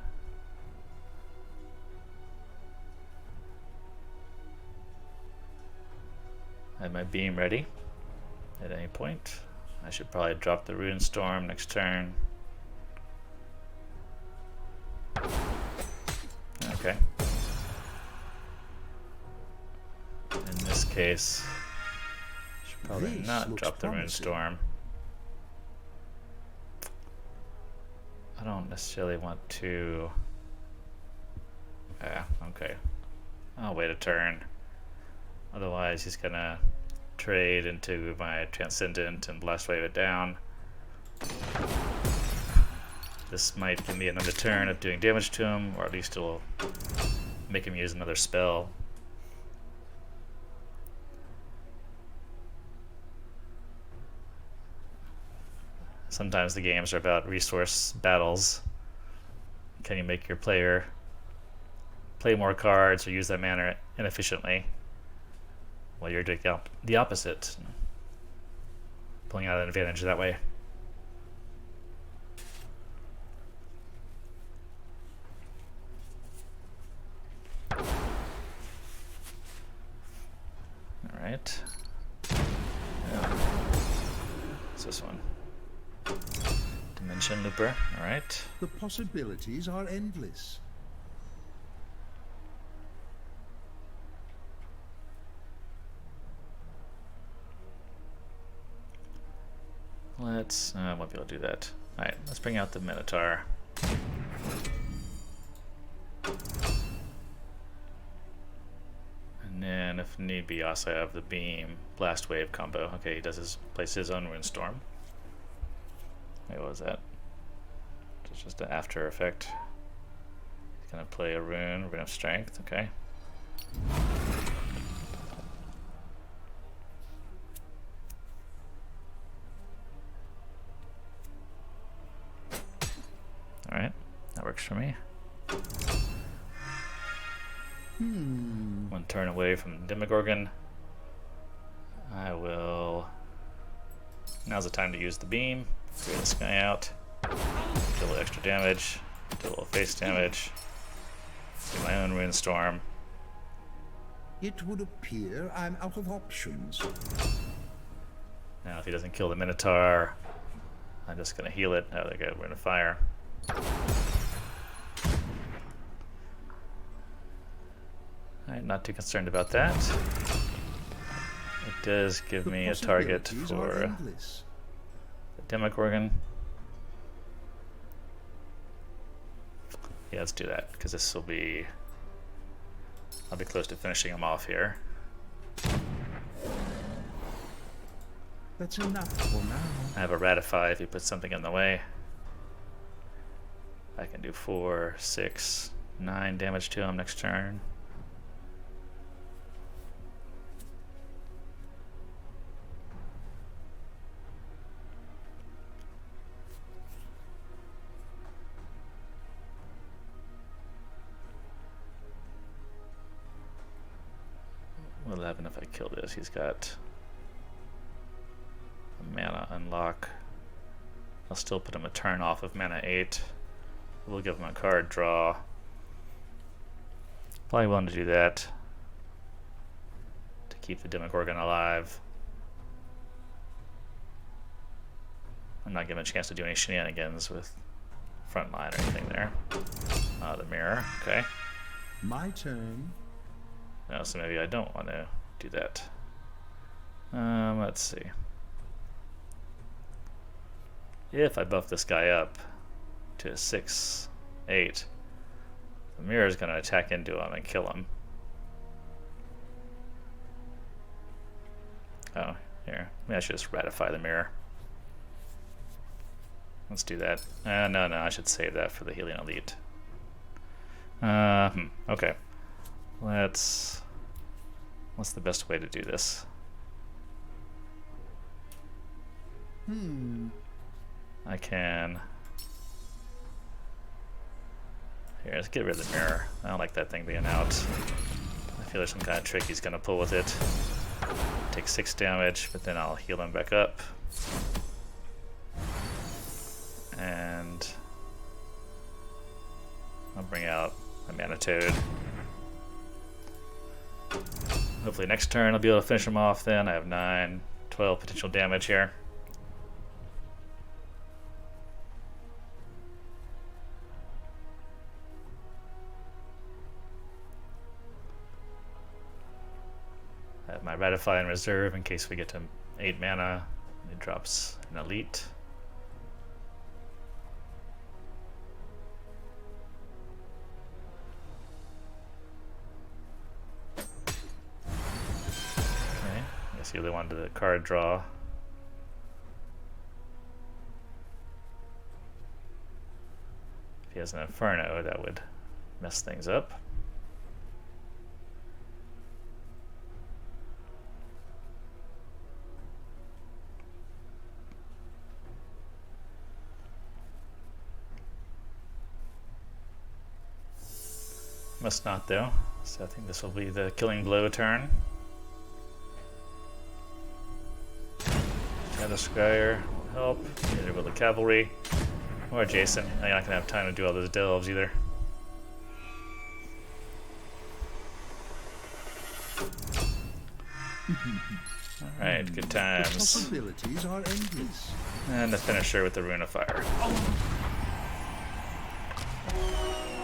I have my beam ready at any point. I should probably drop the Rune Storm next turn. Okay. In this case, I should probably This not looks drop the Rune promising. Storm. I don't necessarily want to. Yeah, okay. I'll wait a turn. Otherwise, he's gonna trade into my Transcendent and Blast Wave it down. This might give me another turn of doing damage to him, or at least it'll make him use another spell. Sometimes the games are about resource battles. Can you make your player play more cards or use that mana inefficiently? Well, you're doing the opposite, pulling out an advantage that way. All right. Yeah. What's this one? Dimension Looper. All right. The possibilities are endless. Let's. I won't be able to do that. All right. Let's bring out the Minotaur. And then, if need be, also have the Beam Blast Wave combo. Okay, he does plays his own Rune Storm. Wait, what was that? It's just an after effect. He's gonna play a Rune of Strength. Okay. works for me. One turn away from Demogorgon. I will... Now's the time to use the beam. Clear this guy out. Do a little extra damage. Do a little face damage. Do my own Rune Storm. It would appear I'm out of options. Now if he doesn't kill the Minotaur, I'm just going to heal it. Oh, they go, we're in a fire. Alright, not too concerned about that. It does give me a target for the Demogorgon. Yeah, let's do that, because this will be... I'll be close to finishing him off here. That's enough for now. I have a Ratify if he puts something in the way. I can do 4, 6, 9 damage to him next turn. Will 11 if I kill this. He's got a mana unlock. I'll still put him a turn off of mana 8. We'll give him a card draw. Probably willing to do that to keep the Demogorgon alive. I'm not giving him a chance to do any shenanigans with frontline or anything there. The mirror, okay. My turn. No, so maybe I don't want to do that. Let's see. If I buff this guy up to a 6, 8, the mirror is going to attack into him and kill him. Oh, here. Maybe I should just ratify the mirror. Let's do that. No, I should save that for the Healing Elite. Okay. What's the best way to do this? I can... Here, let's get rid of the mirror. I don't like that thing being out. I feel there's some kind of trick he's going to pull with it. Take 6 damage, but then I'll heal him back up. And... I'll bring out a Mana Toad. Hopefully next turn I'll be able to finish him off then. I have 9, 12 potential damage here. I have my Ratify in reserve in case we get to 8 mana and it drops an Elite. He really wanted the card draw. If he has an Inferno, that would mess things up. Must not though, so I think this will be the Killing Blow turn. The Scryer will help, either with the cavalry or Jason. You're not going to have time to do all those delves either. Alright, good times. Possibilities are endless. And the finisher with the Rune of Fire.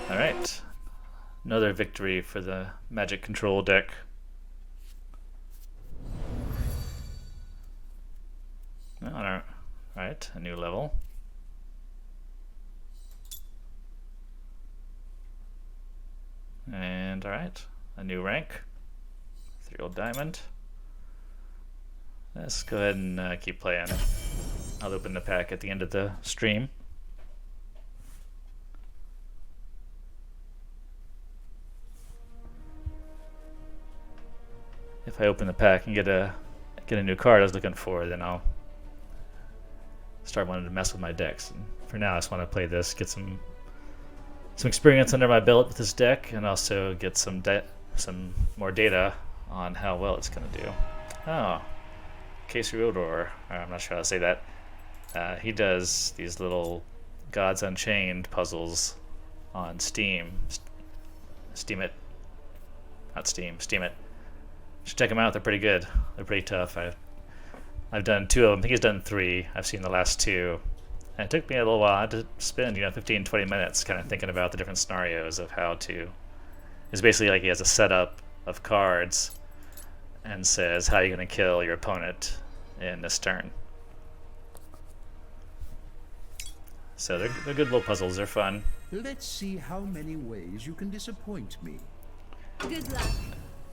Alright, another victory for the Magic Control deck. Alright, a new level. And alright, a new rank. 3 gold diamond. Let's go ahead and keep playing. I'll open the pack at the end of the stream. If I open the pack and get a new card I was looking for, then I'll start wanting to mess with my decks. And for now, I just want to play this, get some some experience under my belt with this deck, and also get some more data on how well it's going to do. Oh, Casey Rodor. I'm not sure how to say that. He does these little Gods Unchained puzzles on Steam. Steam it. Not Steam. Steam it. You should check them out. They're pretty good. They're pretty tough. I've done 2 of them. I think he's done 3. I've seen the last 2. And it took me a little while to spend, 15-20 minutes kind of thinking about the different scenarios of how to. It's basically like he has a setup of cards and says how you're going to kill your opponent in this turn. So they're good little puzzles. They're fun. Let's see how many ways you can disappoint me. Good luck.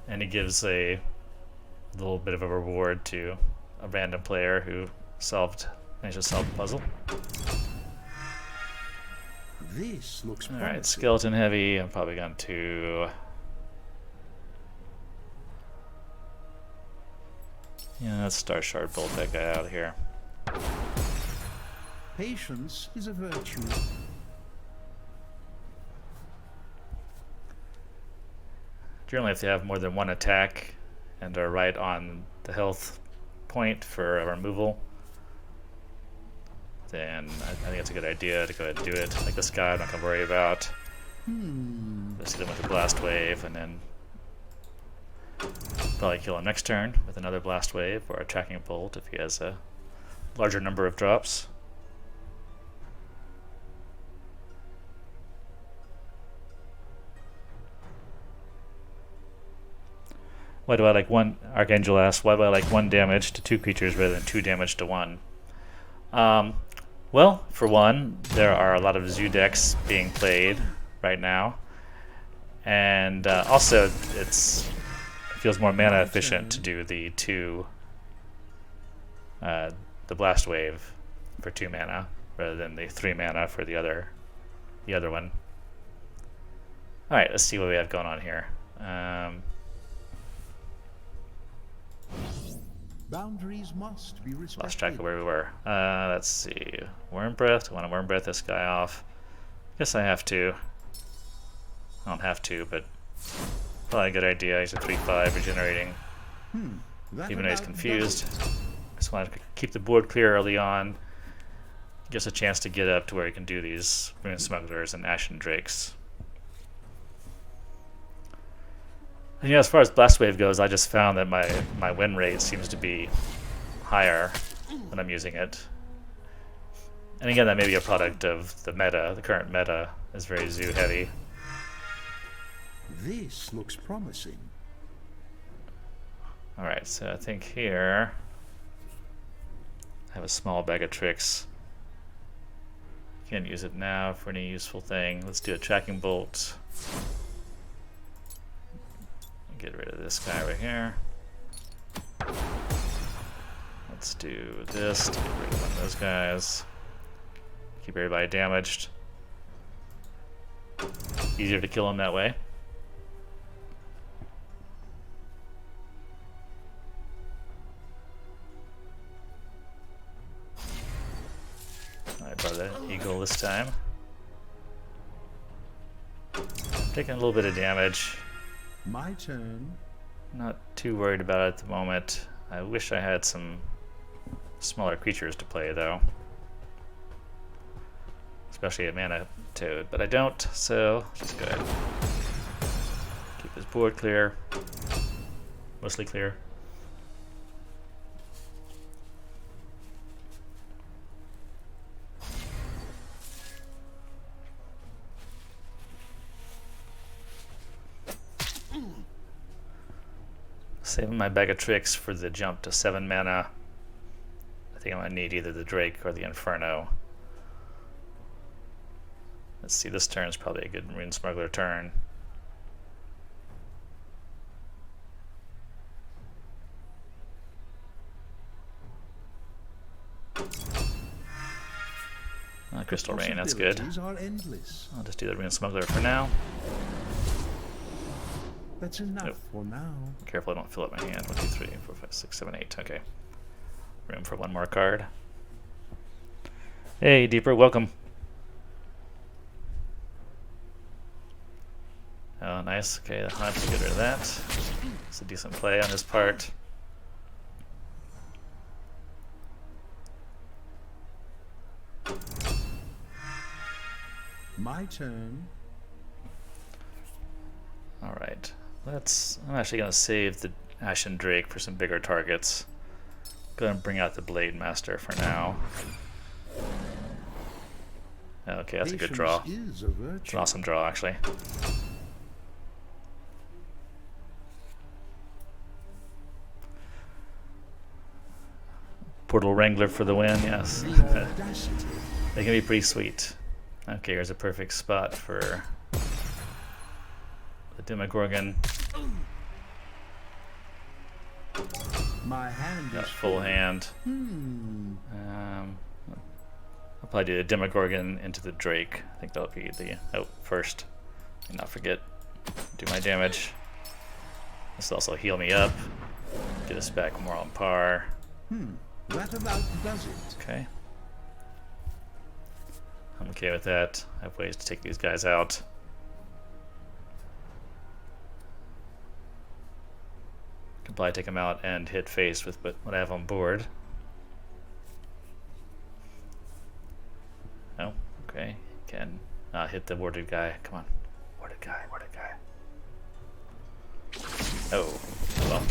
And he gives a little bit of a reward to a random player who managed to solve the puzzle. This looks All promising. right, skeleton heavy. I'm probably going to. Yeah, let's Star Shard bolt that guy out of here. Patience is a virtue. Generally, if they have more than 1 attack and are right on the health point for a removal, then I think it's a good idea to go ahead and do it. Like this guy, I'm not going to worry about. Just hit him with a blast wave, and then probably kill him next turn with another blast wave or a tracking bolt if he has a larger number of drops. Why do I like one? Archangel asks, why do I like 1 damage to 2 creatures rather than 2 damage to 1? Well, for one, there are a lot of zoo decks being played right now, and also it feels more mana efficient to do the blast wave for 2 mana rather than the 3 mana for the other one. All right, let's see what we have going on here. Boundaries must be respected. Lost track of where we were. Let's see. Worm Breath. I want to Worm Breath this guy off. Guess I have to. I don't have to, but probably a good idea. He's a 3/5 regenerating. Even though he's confused. Just want to keep the board clear early on. Gives a chance to get up to where he can do these Rune Smugglers and Ashen Drakes. And, as far as Blast Wave goes, I just found that my win rate seems to be higher when I'm using it. And again, that may be a product of the meta. The current meta is very zoo heavy. This looks promising. Alright, so I think here I have a small bag of tricks. Can't use it now for any useful thing. Let's do a tracking bolt. Get rid of this guy right here. Let's do this to get rid of one of those guys. Keep everybody damaged. Easier to kill him that way. I brought the eagle this time. Taking a little bit of damage. My turn. Not too worried about it at the moment. I wish I had some smaller creatures to play, though. Especially a mana toad, but I don't, so just go ahead. Keep his board clear. Mostly clear. Saving my bag of tricks for the jump to 7 mana. I think I'm going to need either the Drake or the Inferno. Let's see, this turn is probably a good Rune Smuggler turn. Crystal Rain, that's good. Possibilities are endless. I'll just do the Rune Smuggler for now. That's enough for now. Careful I don't fill up my hand. 1, 2, 3, 4, 5, 6, 7, 8. Okay. Room for one more card. Hey, Deeper, welcome. Oh, nice. Okay, the hunt, get rid of that. It's a decent play on his part. My turn. Alright, I'm actually going to save the Ashen Drake for some bigger targets. Go ahead and bring out the Blade Master for now. Okay, that's a good draw. Patience is a It's virtue. an awesome draw, actually. Portal Wrangler for the win, yes. The audacity. They can be pretty sweet. Okay, here's a perfect spot for the Demogorgon. My hand Got is full hand. I'll probably do the Demogorgon into the Drake. I think that'll be the first. And not forget, do my damage. This will also heal me up. Get us back more on par. That about does it. Okay. I'm okay with that. I have ways to take these guys out. Can probably take them out and hit face with what I have on board. Oh, okay. Can hit the warded guy. Come on. Warded guy, warded guy. Oh, well.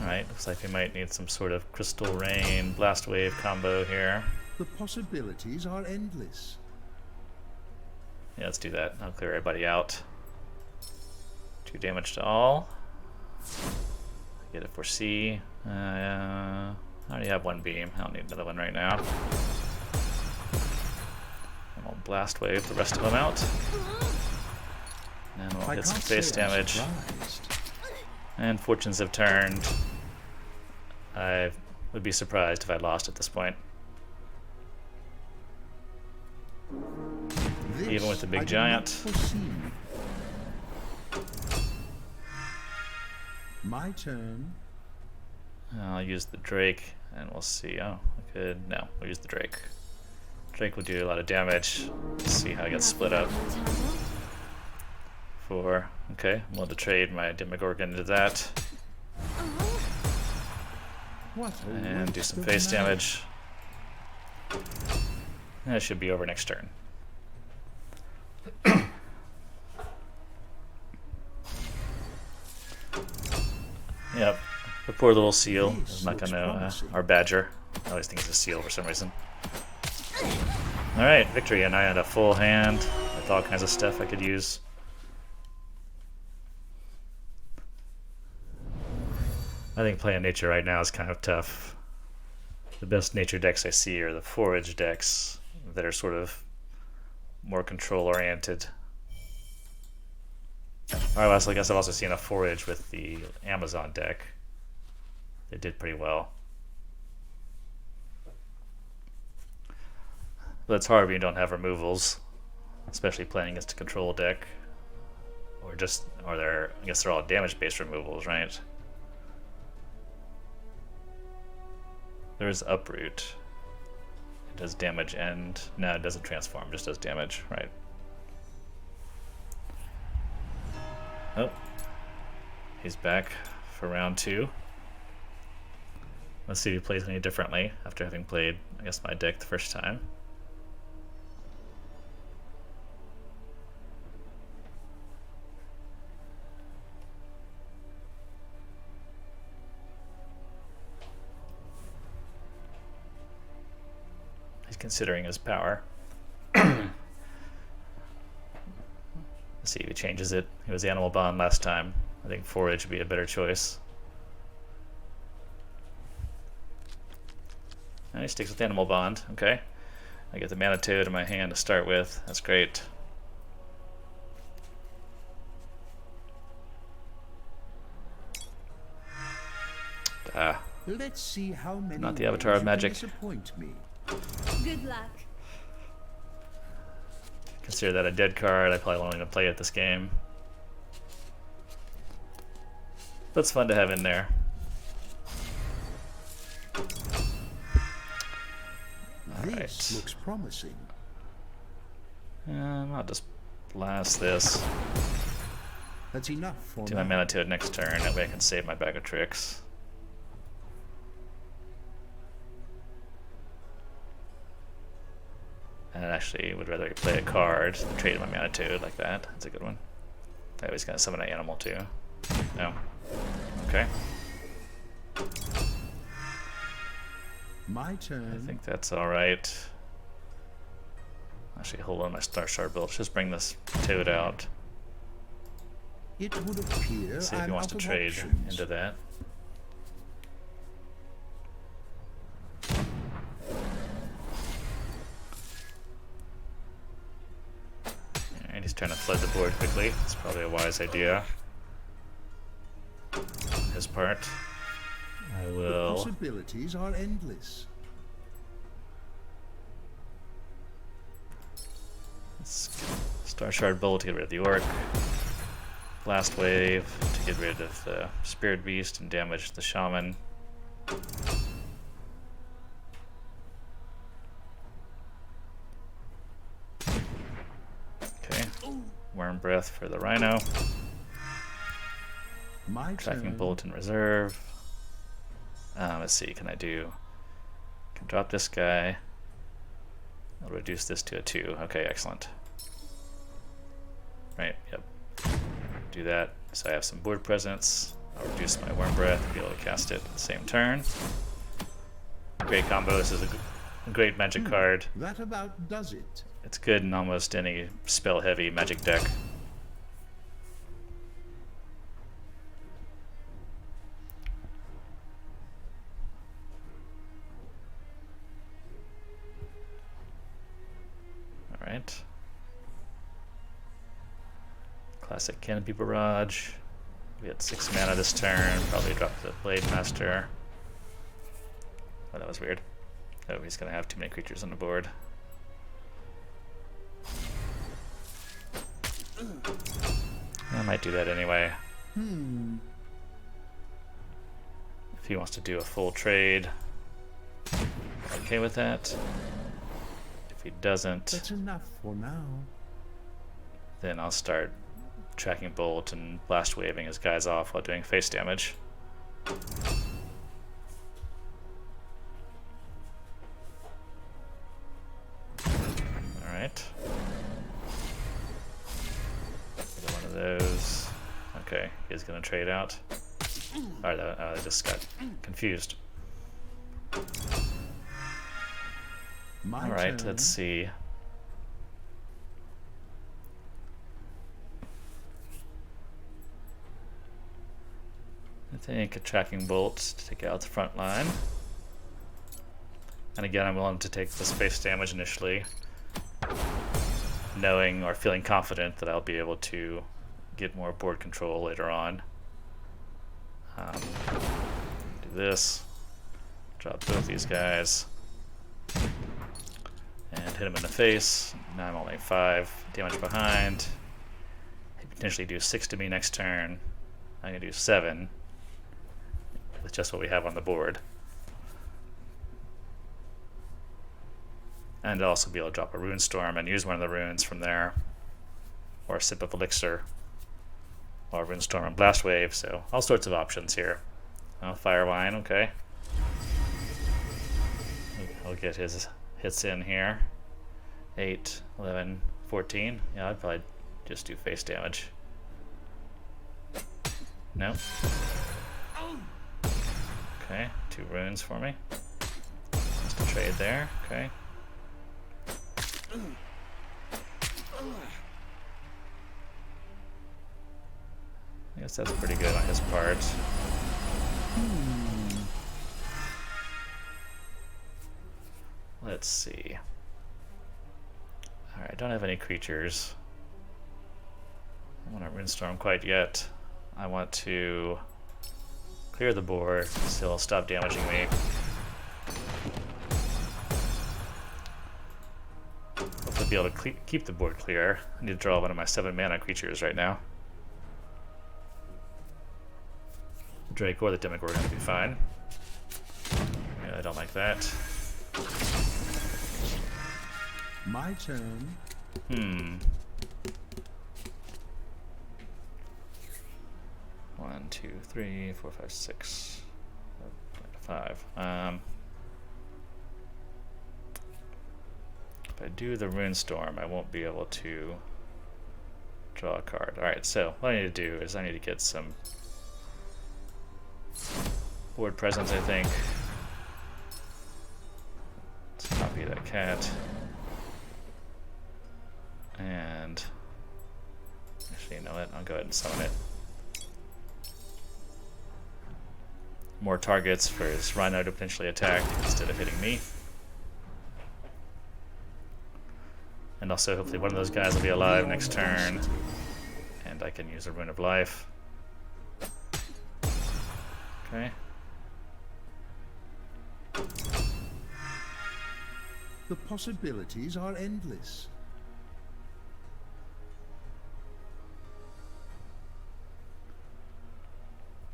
Alright, looks like we might need some sort of Crystal Rain, Blast Wave combo here. The possibilities are endless. Yeah, let's do that. I'll clear everybody out. 2 damage to all. Get a foresee. I already have 1 beam. I don't need another one right now. And we'll blast wave the rest of them out. And we'll hit some face damage. And fortunes have turned. I would be surprised if I lost at this point. Even with the big giant. My turn. I'll use the Drake, and we'll see. Oh, I could. No, we'll use the Drake. Drake will do a lot of damage. Let's see how it gets split up. Okay, I'm willing to trade my Demogorgon into that. And do some face damage. And it should be over next turn. Yep, the poor little seal is not gonna, our badger. I always think it's a seal for some reason. Alright, victory, and I had a full hand with all kinds of stuff I could use. I think playing nature right now is kind of tough. The best nature decks I see are the forage decks that are sort of more control oriented. I guess I've also seen a forage with the Amazon deck. They did pretty well. But it's hard when you don't have removals, especially playing against a control deck. I guess they're all damage-based removals, right? There's Uproot. It does damage and... No, it doesn't transform, just does damage, right? Oh. He's back for round 2. Let's see if he plays any differently after having played, I guess, my deck the first time. Considering his power. Let's see if he changes it. He was Animal Bond last time. I think Forage would be a better choice. And he sticks with Animal Bond. Okay. I get the Mana Toad in my hand to start with. That's great. Let's see how many Not the Avatar of ways you can Magic. disappoint me. Good luck. Consider that a dead card. I probably won't even play it this game. But it's fun to have in there. This looks promising. I'll just blast this. That's enough for Do my now. mana to it next turn. That way I can save my bag of tricks. And I actually would rather play a card than trade my mana to it like that. That's a good one. That way he's gonna summon an animal too. No. Okay. My I turn. think that's alright. Actually, hold on my Star Shard build. Let's just bring this toad out. It would appear See if he I'm wants out to of trade options. into that. And he's trying to flood the board quickly. It's probably a wise idea on his part. I The will. possibilities are endless. Star Shard Bolt to get rid of the Orc. Blast Wave to get rid of the Spirit Beast and damage the Shaman. Okay. Worm Breath for the Rhino. My Tracking turn. Bolt in reserve. Let's see, can drop this guy. I'll reduce this to a 2. Okay, excellent. Right, yep. Do that. So I have some board presence. I'll reduce my Worm Breath and be able to cast it the same turn. Great combo. This is a great magic card. That about does it. It's good in almost any spell-heavy magic deck. Alright. Classic Canopy Barrage. We had 6 mana this turn. Probably drop the Blade Master. Oh, that was weird. Oh, he's gonna have too many creatures on the board. I might do that anyway. If he wants to do a full trade, I'm okay with that. If he doesn't, That's enough for now. then I'll start tracking bolt and blast waving his guys off while doing face damage. Alright. Another one of those. Okay, he's gonna trade out. Alright, I just got confused. My Alright, turn. let's see. I think a tracking bolt to take out the front line. And again, I'm willing to take the space damage initially, knowing or feeling confident that I'll be able to get more board control later on. Do this, drop both these guys, and hit him in the face. Now I'm only 5 damage behind. He potentially do 6 to me next turn. I'm gonna do 7 with just what we have on the board. And I'll also be able to drop a Rune Storm and use one of the runes from there, or a Sip of Elixir, or Rune Storm and Blast Wave, so all sorts of options here. Oh, Fire Wine, okay. I'll get his hits in here. 8, 11, 14. Yeah, I'd probably just do face damage. No. Okay, 2 runes for me. Just a trade there, okay. I guess that's pretty good on his part. Let's see. Alright, I don't have any creatures. I don't want to Runestorm quite yet. I want to clear the board, so it'll stop damaging me. Hopefully be able to keep the board clear. I need to draw one of my 7 mana creatures right now. Drake or the Demogorgon are going to be fine. Yeah, I don't like that. My turn. 1, 2, 3, 4, 5, 6, 5. If I do the Rune Storm, I won't be able to draw a card. Alright, so what I need to do is I need to get some board presence, I think. Let's copy that cat. And actually, you know what? I'll go ahead and summon it. More targets for his Rhino to potentially attack instead of hitting me. And also, hopefully one of those guys will be alive next turn. And I can use a Rune of Life. Okay. The possibilities are endless.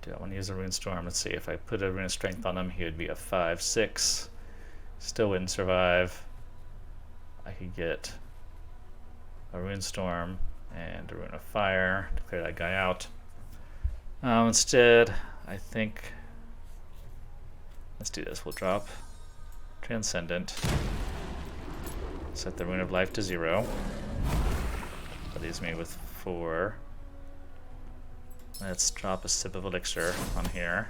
Do I want to use a Rune Storm? Let's see, if I put a Rune of Strength on him, he would be a 5/6. Still wouldn't survive. I could get a Rune Storm and a Rune of Fire to clear that guy out. Instead, I think, let's do this. We'll drop Transcendent, set the Rune of Life to 0. That leaves me with 4. Let's drop a Sip of Elixir on here.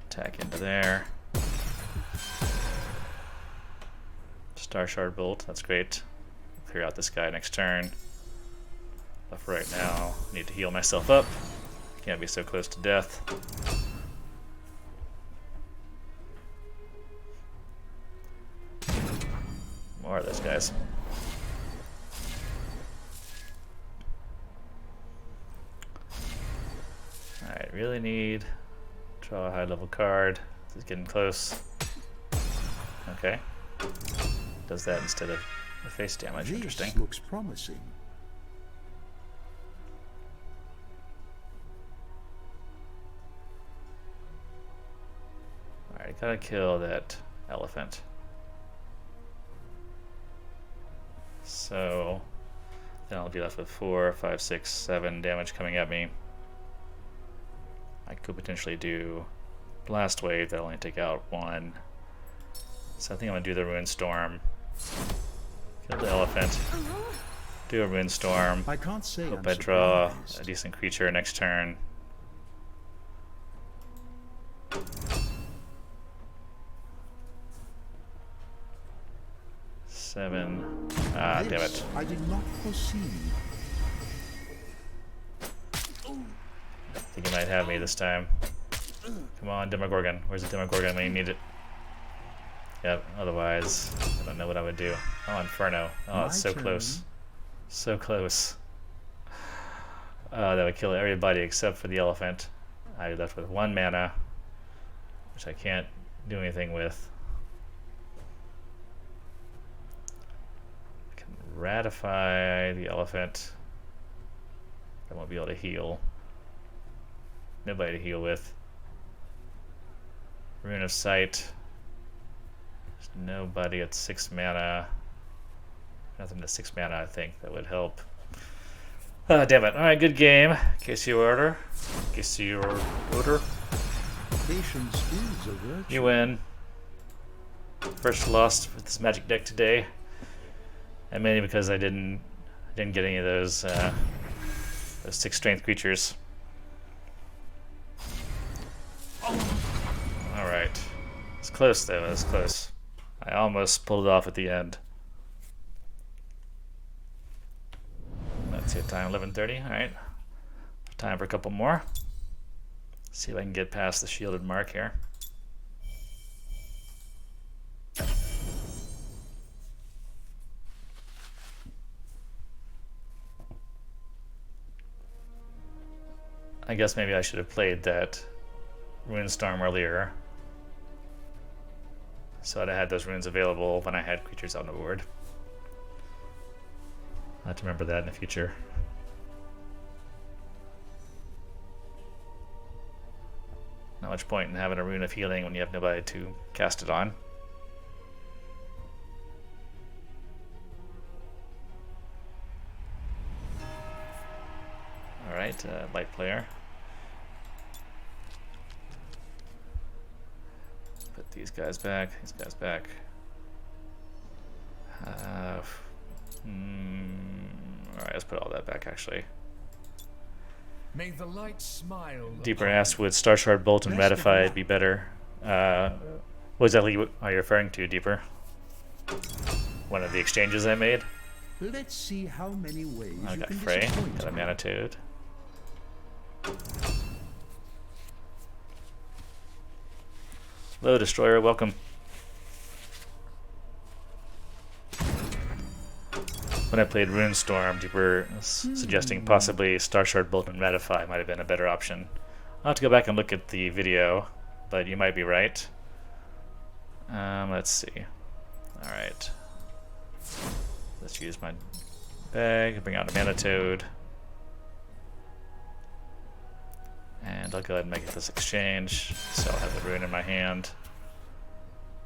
Attack into there. Star Shard Bolt, that's great. Clear out this guy next turn. But for right now, I need to heal myself up. Can't be so close to death. More of those guys. Alright, really need draw a high level card. This is getting close. Okay. Does that instead of the face damage. This Interesting. looks promising. Alright, gotta kill that elephant. So then I'll be left with 4, 5, 6, 7 damage coming at me. I could potentially do Blast Wave, that'll only take out 1. So I think I'm gonna do the Rune Storm. Kill the elephant. Do a Rune Storm. I can't say Hope I'm I draw surprised. a decent creature next turn. Seven. Ah, damn This it. I did not foresee. I think he might have me this time. Come on, Demogorgon. Where's the Demogorgon when you need it? Yep, otherwise, I don't know what I would do. Oh, Inferno. Oh, it's so My close. turn. So close. That would kill everybody except for the elephant. I'd be left with 1 mana, which I can't do anything with. I can ratify the elephant. I won't be able to heal. Nobody to heal with. Rune of Sight. There's nobody at 6 mana. Nothing to 6 mana, I think, that would help. Damn it. Alright, good game. In case you order. In case you order. Patience is a virtue. You win. First loss with this Magic deck today. And mainly because I didn't get any of those 6 strength creatures. Alright. It's close though, it's close. I almost pulled it off at the end. Let's see, time 11:30. Alright. Time for a couple more. See if I can get past the shielded mark here. I guess maybe I should have played that Rune Storm earlier, so I'd have had those runes available when I had creatures on the board. I'll have to remember that in the future. Not much point in having a Rune of Healing when you have nobody to cast it on. Alright, light player. Put these guys back, Alright, let's put all that back actually. May the light smile. Deeper asked, would Star Shard Bolt and Ratify be better? What exactly are you referring to, Deeper? One of the exchanges I made? Let's see how many ways I you got can Frey, disappoint got a me. Mana Toad. Hello, Destroyer, welcome. When I played Runestorm, Deeper suggesting possibly Star Shard Bolt and Ratify might have been a better option. I'll have to go back and look at the video, but you might be right. Let's see. Alright. Let's use my bag, bring out a Mana Toad. And I'll go ahead and make this exchange, so I'll have the rune in my hand.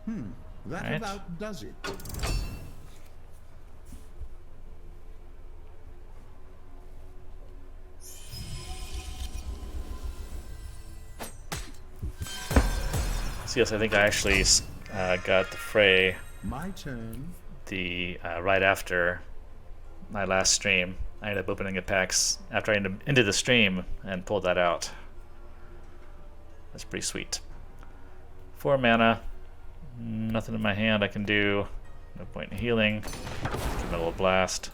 That Right. about does it. So yes, I think I actually got the Frey My turn. right after my last stream. I ended up opening the packs after I ended the stream and pulled that out. That's pretty sweet. 4 mana, nothing in my hand I can do. No point in healing. Give it a little blast.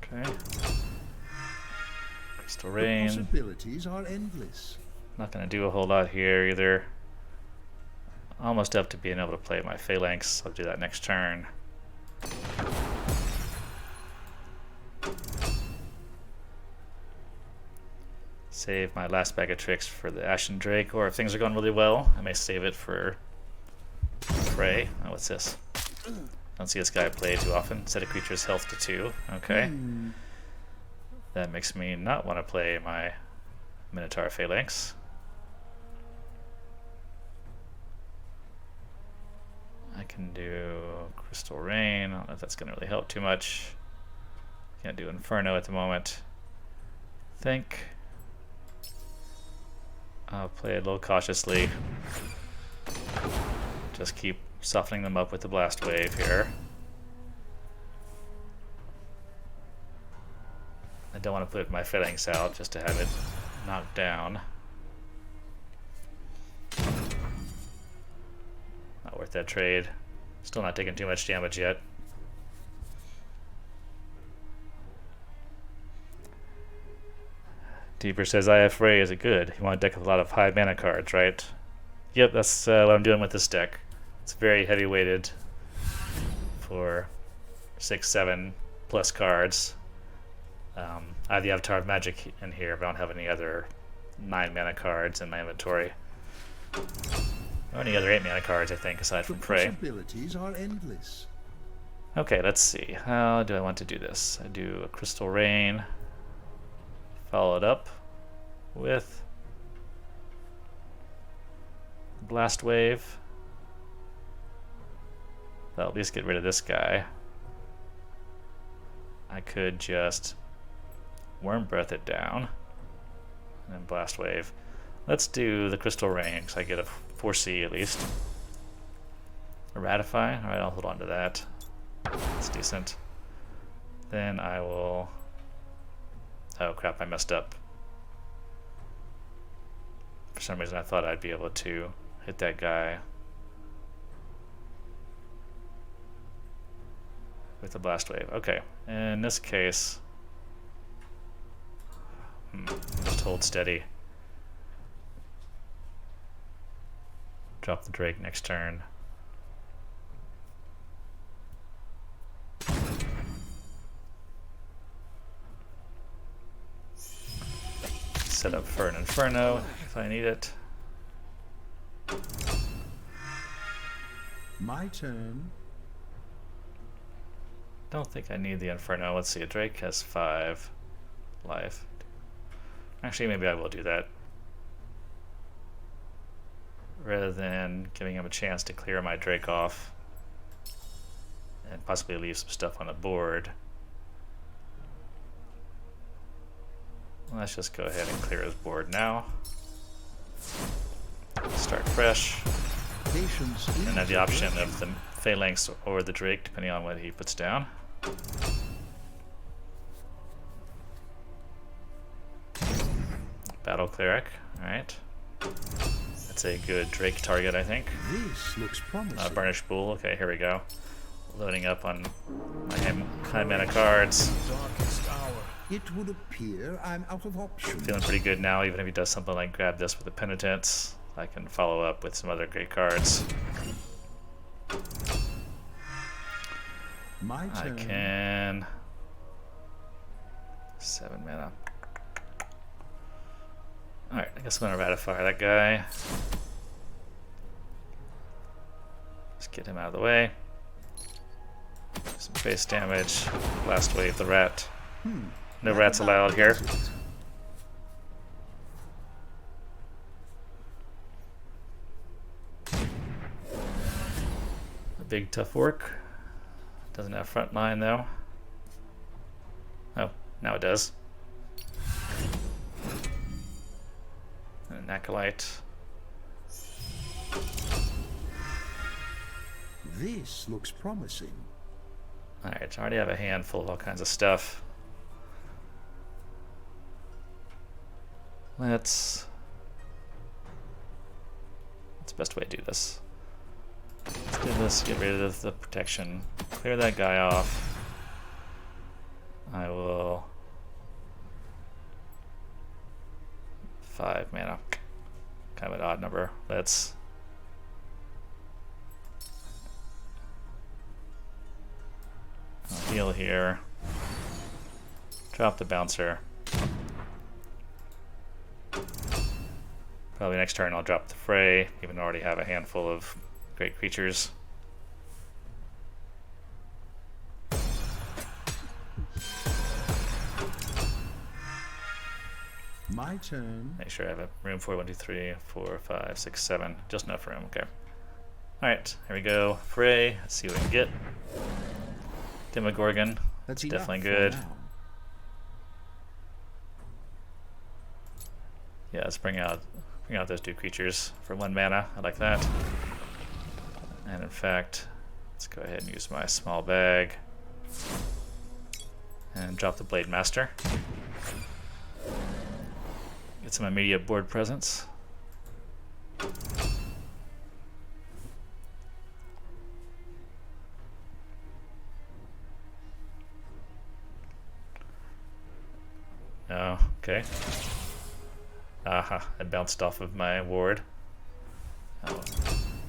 Okay. Crystal The Rain. possibilities are endless. Not gonna do a whole lot here either. Almost up to being able to play my Phalanx. I'll do that next turn. Save my last bag of tricks for the Ashen Drake, or if things are going really well, I may save it for Frey. Oh, what's this? Don't see this guy play too often. Set a creature's health to 2. Okay. That makes me not want to play my Minotaur Phalanx. I can do Crystal Rain. I don't know if that's going to really help too much. Can't do Inferno at the moment. Think I'll play it a little cautiously. Just keep softening them up with the Blast Wave here. I don't want to put my Phalanx out just to have it knocked down. Not worth that trade. Still not taking too much damage yet. Deeper says, I have Frey, is it good? You want a deck with a lot of high mana cards, right? Yep, that's what I'm doing with this deck. It's very heavy weighted for 6, 7 plus cards. I have the Avatar of Magic in here, but I don't have any other 9 mana cards in my inventory. Or any other 8 mana cards, I think, aside The from Frey. possibilities are endless. Okay, let's see. How do I want to do this? I do a Crystal Rain. Follow it up with Blast Wave. That'll at least get rid of this guy. I could just Worm Breath it down and then Blast Wave. Let's do the Crystal Rain because I get a 4C at least. A Ratify. Alright, I'll hold on to that. That's decent. Then I will... Oh crap, I messed up. For some reason I thought I'd be able to hit that guy with the Blast Wave. Okay, in this case, just hold steady. Drop the Drake next turn. Set up for an Inferno if I need it. My turn. Don't think I need the Inferno. Let's see, a Drake has 5 life. Actually, maybe I will do that. Rather than giving him a chance to clear my Drake off. and possibly leave some stuff on the board. Let's just go ahead and clear his board now. Start fresh. Patience And is have the a option virtue. of the Phalanx or the Drake, depending on what he puts down. Battle Cleric, alright. That's a good Drake target, I think. This looks promising. Burnished Bull, okay, here we go. Loading up on my high mana cards. Darkest hour. It would appear I'm out of options. Feeling pretty good now, even if he does something like grab this with a Penitence. I can follow up with some other great cards. My I turn. can... 7 mana. Alright, I guess I'm gonna ratify that guy. Let's get him out of the way. Some base damage. Last wave, the rat. No That rats about allowed here. does it. A big tough orc. Doesn't have front line though. Oh, now it does. And an acolyte. This looks promising. Alright, I already have a handful of all kinds of stuff. What's the best way to do this? Let's do this, get rid of the protection, clear that guy off. I will 5 mana. Kind of an odd number. Let's heal here. Drop the bouncer. Probably next turn I'll drop the Frey, even though I already have a handful of great creatures. My turn. Make sure I have a room for 1, 2, 3, 4, 5, 6, 7. Just enough room, okay. Alright, here we go. Frey, let's see what we can get. Demogorgon, That's definitely enough for good. now. Yeah, let's bring out those 2 creatures for 1 mana. I like that. And in fact, let's go ahead and use my small bag and drop the Blade Master. Get some immediate board presence. Oh, okay. Aha, I bounced off of my ward. Oh,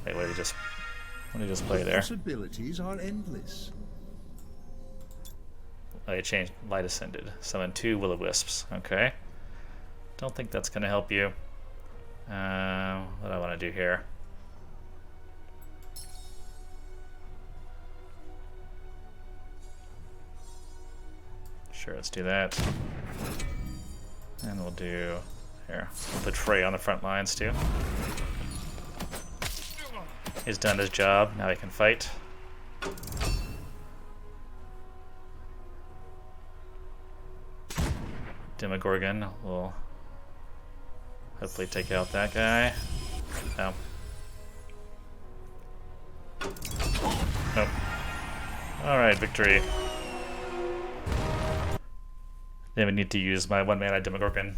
wait, what did he just play there? Possibilities are endless. Oh, he changed Light Ascended. Summon 2 Will-O-Wisps. Okay. Don't think that's going to help you. What do I want to do here? Sure, let's do that. And we'll do... Here, we'll put Frey on the front lines too. He's done his job, now he can fight. Demogorgon will hopefully take out that guy. No. Nope. Alright, victory. Then we need to use my 1 mana Demogorgon.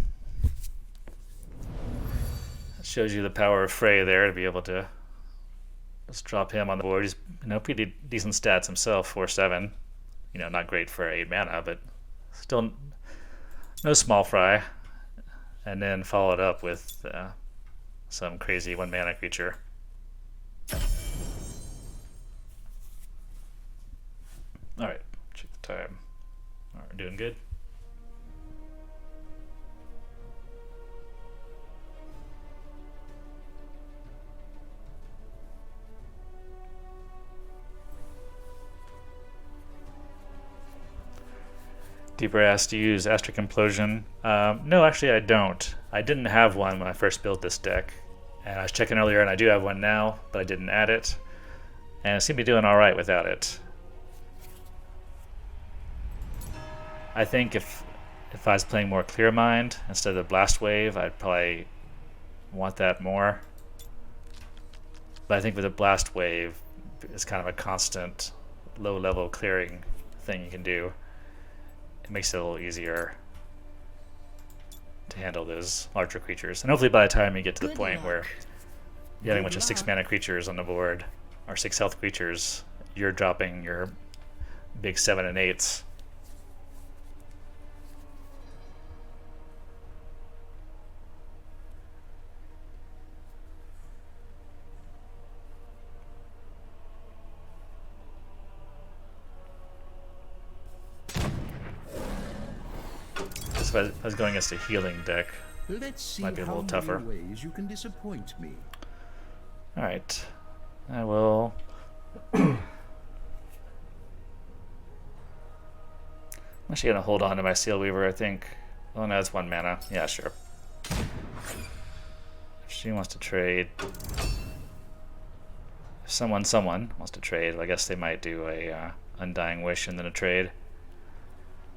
That shows you the power of Frey there to be able to just drop him on the board. He's pretty decent stats himself, 4/7. Not great for 8 mana, but still no small fry. And then follow it up with some crazy 1 mana creature. Alright, check the time. Alright, we're doing good. Deeper asked, do you use Astric Implosion? No, actually I don't. I didn't have one when I first built this deck. And I was checking earlier and I do have one now, but I didn't add it. And I seem to be doing alright without it. I think if I was playing more Clear Mind instead of the Blast Wave, I'd probably want that more. But I think with the Blast Wave, it's kind of a constant low-level clearing thing you can do. It makes it a little easier to handle those larger creatures. And hopefully by the time you get to the point where you're having a bunch of 6 mana creatures on the board, or 6 health creatures, you're dropping your big 7 and 8s. So if I was going against a healing deck, Let's see might be a how little many tougher. ways you can disappoint me. Alright, I will. I'm actually going to hold on to my Seal Weaver, I think. Oh, no, it's 1 mana. Yeah, sure. If she wants to trade. If someone wants to trade, well, I guess they might do a Undying Wish and then a trade. In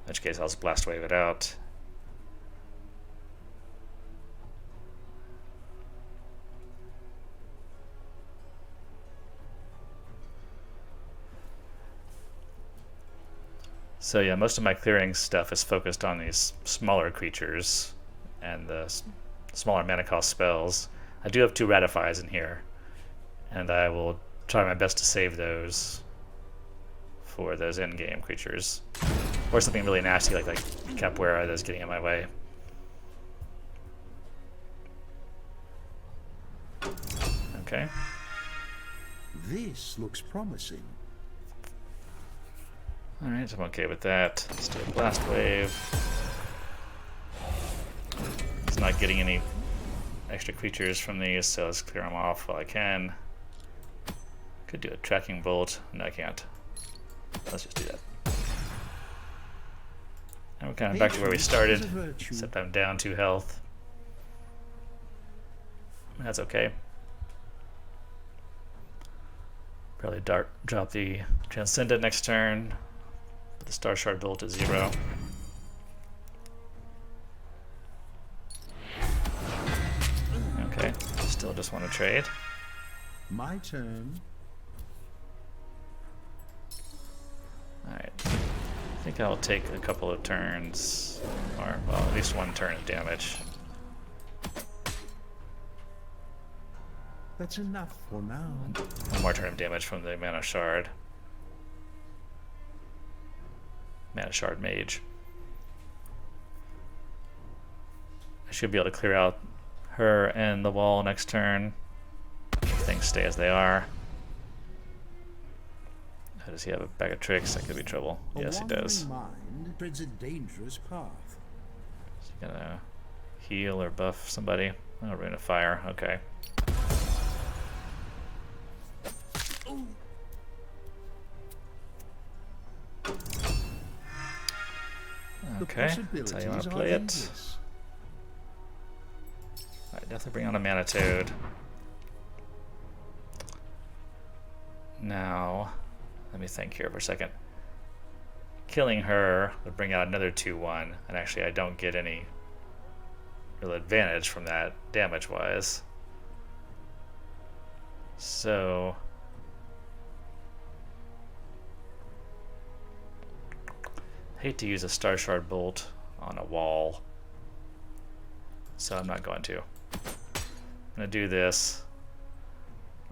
which case, I'll just Blast Wave it out. So yeah, most of my clearing stuff is focused on these smaller creatures and the smaller mana cost spells. I do have 2 Ratifies in here, and I will try my best to save those for those end-game creatures. Or something really nasty like Capoeira that's getting in my way. Okay. This looks promising. Alright, so I'm okay with that. Let's do a Blast Wave. It's not getting any extra creatures from these, so let's clear them off while I can. Could do a Tracking Bolt. No, I can't. Let's just do that. And we're kind of back to where we started, except I'm down 2 health. That's okay. Probably drop the Transcendent next turn. Put the Star Shard Bolt to 0. Okay, still just want to trade. My turn. Alright. I think I'll take a couple of turns, or well, at least 1 turn of damage. That's enough for now. 1 more turn of damage from the Mana Shard. Mana Shard Mage. I should be able to clear out her and the wall next turn. If things stay as they are. Does he have a bag of tricks? That could be trouble. Yes, he does. A wandering mind treads a dangerous path. Is he gonna heal or buff somebody? Oh, Rune of Fire. Okay. Okay, that's how you want to play it. Alright, definitely bring on a Mana Toad. Now, let me think here for a second. Killing her would bring out another 2/1, and actually I don't get any real advantage from that damage-wise. So I hate to use a Star Shard Bolt on a wall, so I'm not going to. I'm going to do this.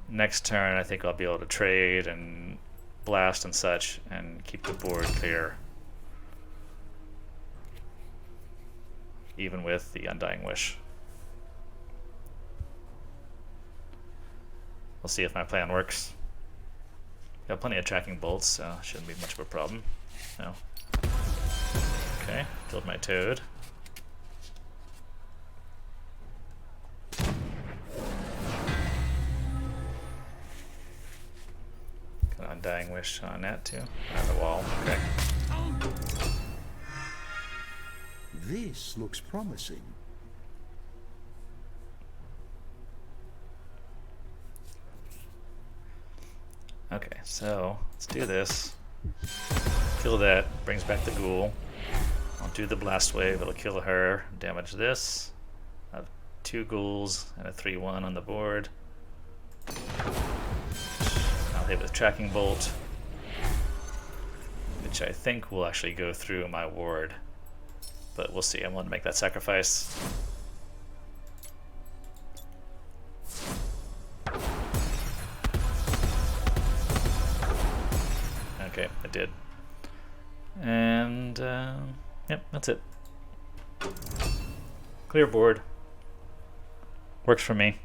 Next turn I think I'll be able to trade and blast and such and keep the board clear. Even with the Undying Wish. We'll see if my plan works. Got plenty of tracking bolts, so shouldn't be much of a problem. No. Okay, killed my toad. Got Undying Wish on that too. On the wall. Okay. This looks promising. Okay, so let's do this. Kill that, brings back the ghoul. I'll do the blast wave. It'll kill her. Damage this. I have 2 ghouls and a 3/1 on the board. I'll hit with tracking bolt, which I think will actually go through my ward, but we'll see. I'm willing to make that sacrifice. Okay, I did. And yep, that's it. Clear board. Works for me.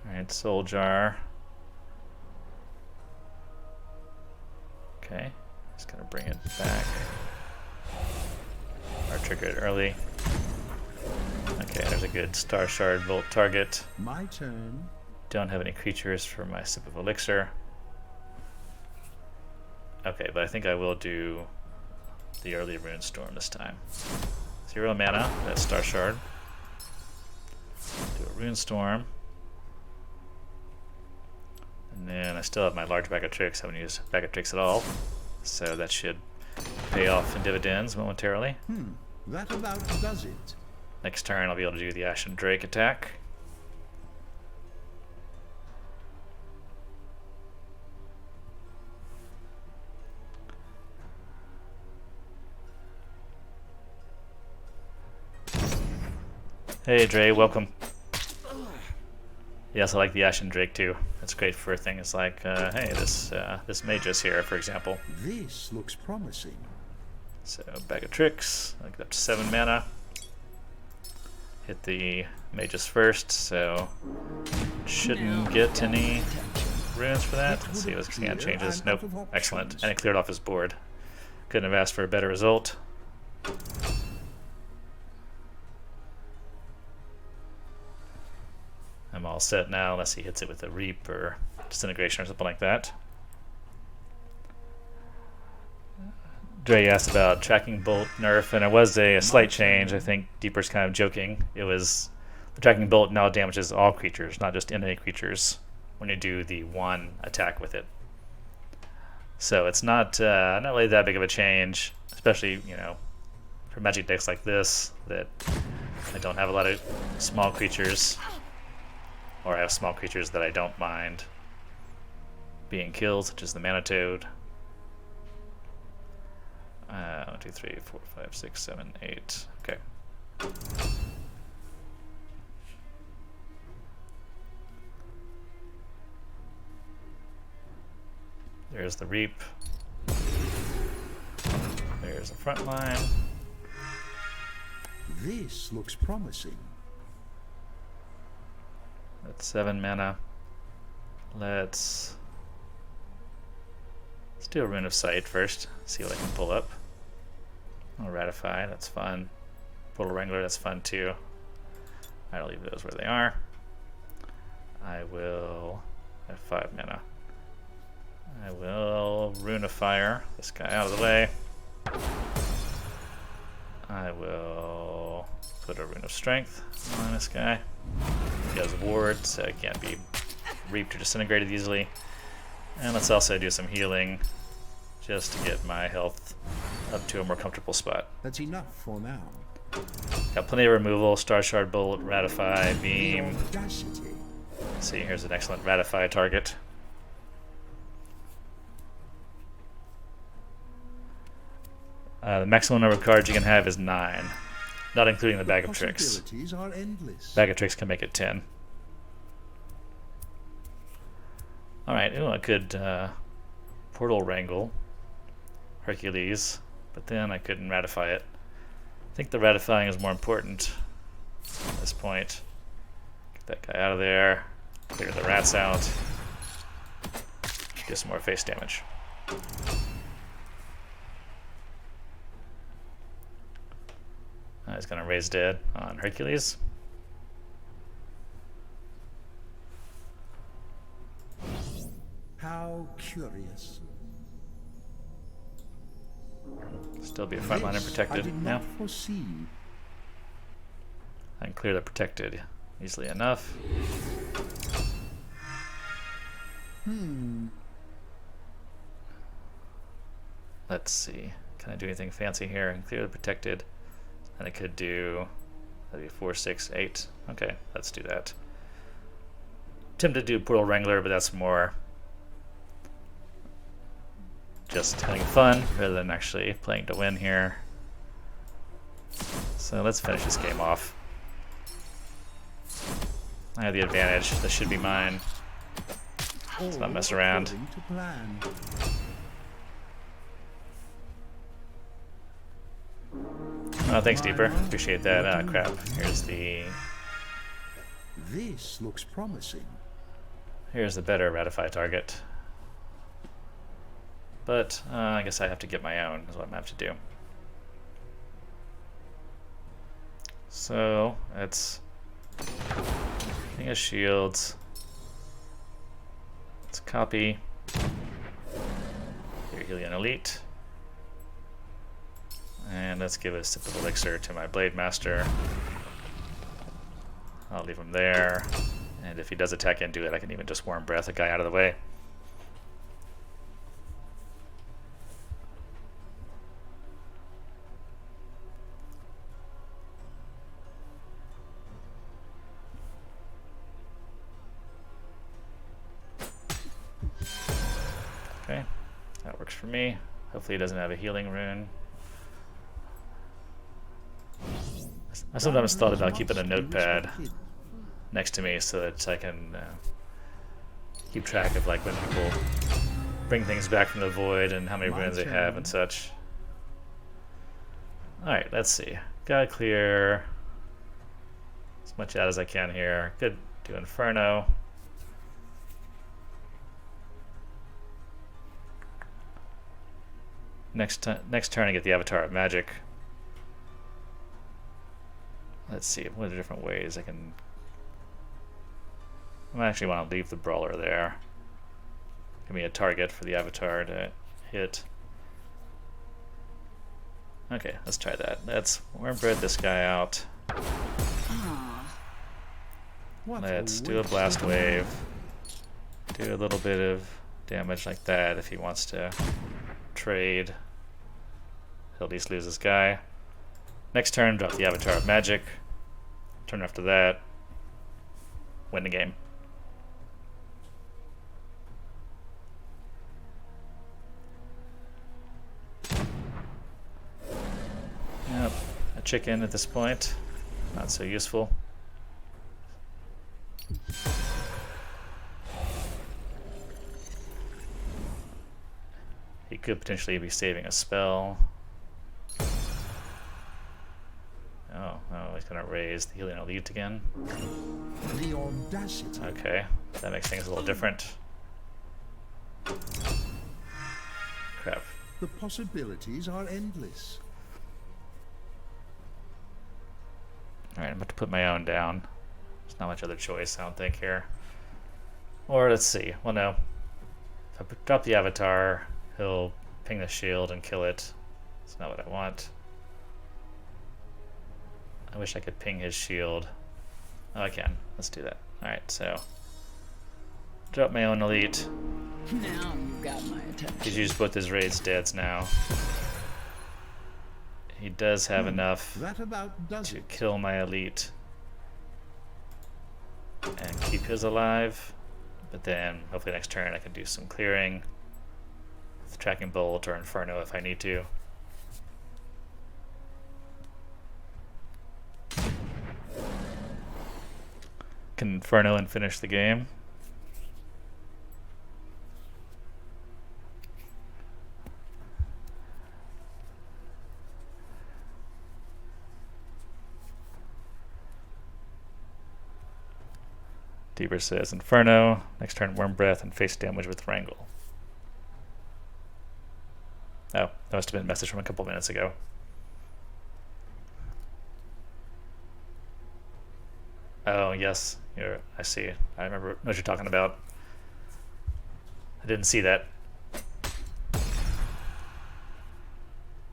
Alright, soul jar. Okay, just gonna bring it back. Or trigger it early. Okay, there's a good Star Shard Bolt target. My turn. Don't have any creatures for my sip of elixir. Okay, but I think I will do the early Rune Storm this time. 0 mana, that's Star Shard. Do a Rune Storm. And then I still have my large bag of tricks. Haven't used bag of tricks at all. So that should pay off in dividends momentarily. That about does it. Next turn I'll be able to do the Ashen Drake attack. Hey Dre, welcome. Yes, I like the Ashen Drake too. It's great for things like, hey, this Magus here, for example. This looks promising. So, bag of tricks, I get up to 7 mana. Hit the Magus first, so shouldn't get any runes for that. Let's see what scan changes. Nope, excellent. And it cleared off his board. Couldn't have asked for a better result. I'm all set now, unless he hits it with a Reap or Disintegration or something like that. Dre asked about Tracking Bolt nerf, and it was a slight change. I think Deeper's kind of joking. It was the Tracking Bolt now damages all creatures, not just enemy creatures, when you do the one attack with it. So it's not really that big of a change, especially, you know, for Magic decks like this that I don't have a lot of small creatures, or I have small creatures that I don't mind being killed, such as the Mana Toad. 1, 2, 3, 4, 5, 6, 7, 8. Okay. There's the Reap. There's the front line. This looks promising. That's 7 mana. Let's do a Rune of Sight first. See what I can pull up. I'll Ratify, that's fun. Portal Wrangler, that's fun too. I'll leave those where they are. I will have 5 mana. I will Rune of Fire this guy out of the way. I will put a Rune of Strength on this guy. He has a ward, so it can't be reaped or disintegrated easily. And let's also do some healing, just to get my health up to a more comfortable spot. That's enough for now. Got plenty of removal, Star Shard Bolt, Ratify, Beam. Audacity. See, here's an excellent Ratify target. The maximum number of cards you can have is 9, not including the Bag of Tricks. Possibilities are endless. Bag of Tricks can make it 10. Alright, I could Portal Wrangle Hercules, but then I couldn't ratify it. I think the ratifying is more important at this point. Get that guy out of there, clear the rats out, get some more face damage. He's going to raise dead on Hercules. How curious. Still be a frontline and This protected I did now. not foresee. I can clear the protected easily enough. Let's see. Can I do anything fancy here? And clearly protected. And I could do, that'd be 4, 6, 8. Okay, let's do that. Tempted to do Portal Wrangler, but that's more just having fun rather than actually playing to win here. So let's finish this game off. I have the advantage. This should be mine. Let's not mess around. According to plan. Oh, thanks, Deeper. Appreciate that. Crap. Here's the This looks promising. better ratify target. But I guess I have to get my own, is what I'm gonna have to do. So it's King of Shields. Let's copy your Helion Elite. And let's give a sip of elixir to my Blade Master. I'll leave him there. And if he does attack into it, I can even just Warm Breath a guy out of the way. Okay, that works for me. Hopefully he doesn't have a healing rune. I sometimes thought about keeping a notepad next to me so that I can keep track of like when people bring things back from the void and how many runes they have and such. Alright, let's see. Gotta clear as much out as I can here. Could do Inferno. Next turn I get the Avatar of Magic. Let's see, what are the different ways I can... I actually want to leave the Brawler there. Give me a target for the Avatar to hit. Okay, let's try that. Let's Worm Bread this guy out. Let's do a Blast Wave. Do a little bit of damage like that if he wants to trade. He'll at least lose this guy. Next turn, drop the Avatar of Magic. Turn after that, win the game. Yep, a chicken at this point. Not so useful. He could potentially be saving a spell. Oh, he's gonna raise the Helion Elite again. The audacity. Okay, that makes things a little different. Crap. The possibilities are endless. Alright, I'm about to put my own down. There's not much other choice, I don't think, here. Or, let's see. Well, no. If I drop the Avatar, he'll ping the shield and kill it. That's not what I want. I wish I could ping his shield. Oh, I can. Let's do that. Alright, so... drop my own Elite. Now you've got my attention. He's used both his raids deads now. He does have enough That about does to it. kill my Elite and keep his alive. But then, hopefully next turn I can do some clearing with Tracking Bolt or Inferno if I need to. Can Inferno and finish the game. Deeper says Inferno, next turn Worm Breath, and face damage with Wrangle. Oh, that must have been a message from a couple minutes ago. Oh, yes, I see. I remember what you're talking about. I didn't see that. I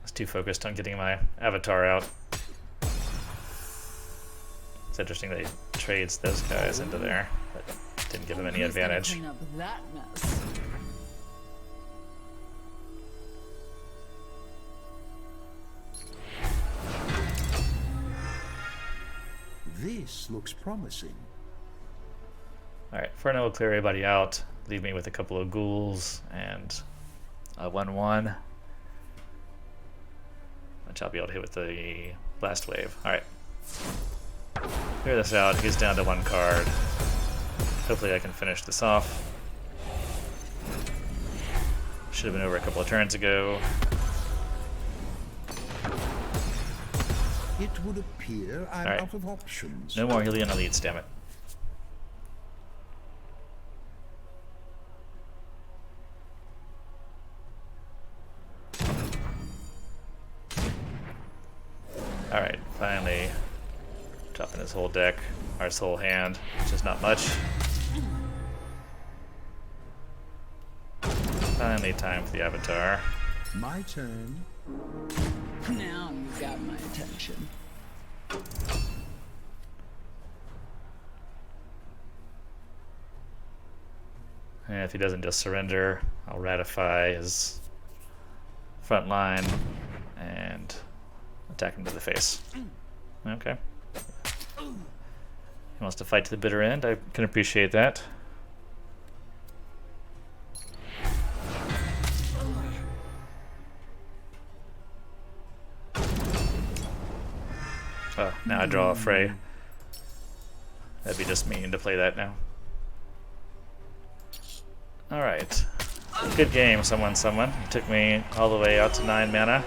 was too focused on getting my Avatar out. It's interesting that he trades those guys into there. But Didn't give him any Who's gonna advantage. clean up that mess? This looks promising. Alright, Furno will clear everybody out. Leave me with a couple of ghouls and a 1-1. Which I'll be able to hit with the blast wave. Alright. Clear this out. He's down to 1 card. Hopefully I can finish this off. Should have been over a couple of turns ago. It would appear I'm Alright. out of options. No more Helion Elites, damn it. Alright, finally dropping his whole deck, or his whole hand, which is not much. Finally time for the Avatar. My turn. Now you've got my attention. And if he doesn't just surrender, I'll ratify his front line and attack him to the face. Okay. He wants to fight to the bitter end. I can appreciate that. Oh, now I draw a Frey. That'd be just mean to play that now. Alright. Good game, someone. It took me all the way out to 9 mana.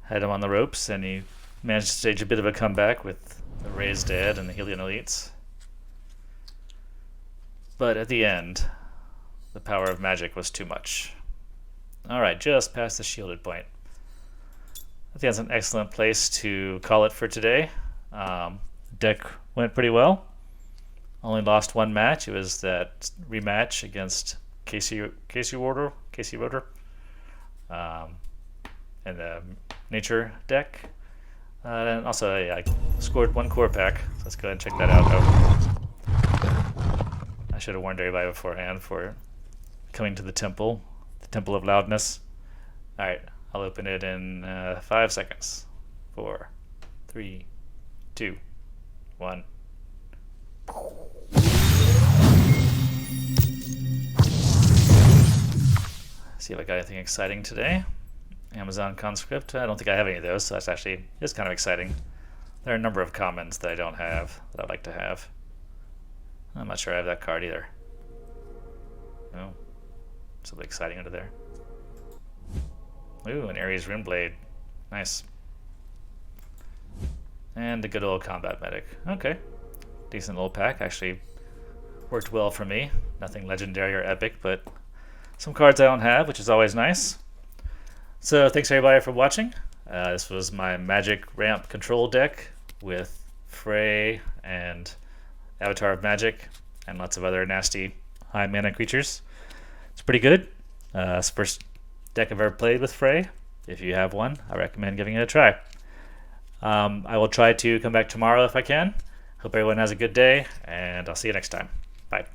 Had him on the ropes, and he managed to stage a bit of a comeback with the Raised Dead and the Helion Elites. But at the end, the power of magic was too much. Alright, just past the shielded point. I think that's an excellent place to call it for today. Deck went pretty well. Only lost 1 match. It was that rematch against Casey Rotor, in the nature deck. And also I scored 1 core pack. So let's go ahead and check that out. Oh. I should have warned everybody beforehand for coming to the temple of loudness. All right, I'll open it in 5 seconds. 4, 3, 2, 1. See if I got anything exciting today. Amazon Conscript. I don't think I have any of those, so that's actually kind of exciting. There are a number of commons that I don't have that I'd like to have. I'm not sure I have that card either. Oh, something exciting under there. Ooh, an Ares Runeblade. Nice. And the good old combat medic. Okay. Decent little pack. Actually worked well for me. Nothing legendary or epic, but some cards I don't have, which is always nice. So thanks everybody for watching. This was my magic ramp control deck with Frey and Avatar of Magic and lots of other nasty high mana creatures. It's pretty good. It's the first deck I've ever played with Frey. If you have one, I recommend giving it a try. I will try to come back tomorrow if I can. Hope everyone has a good day, and I'll see you next time. Bye.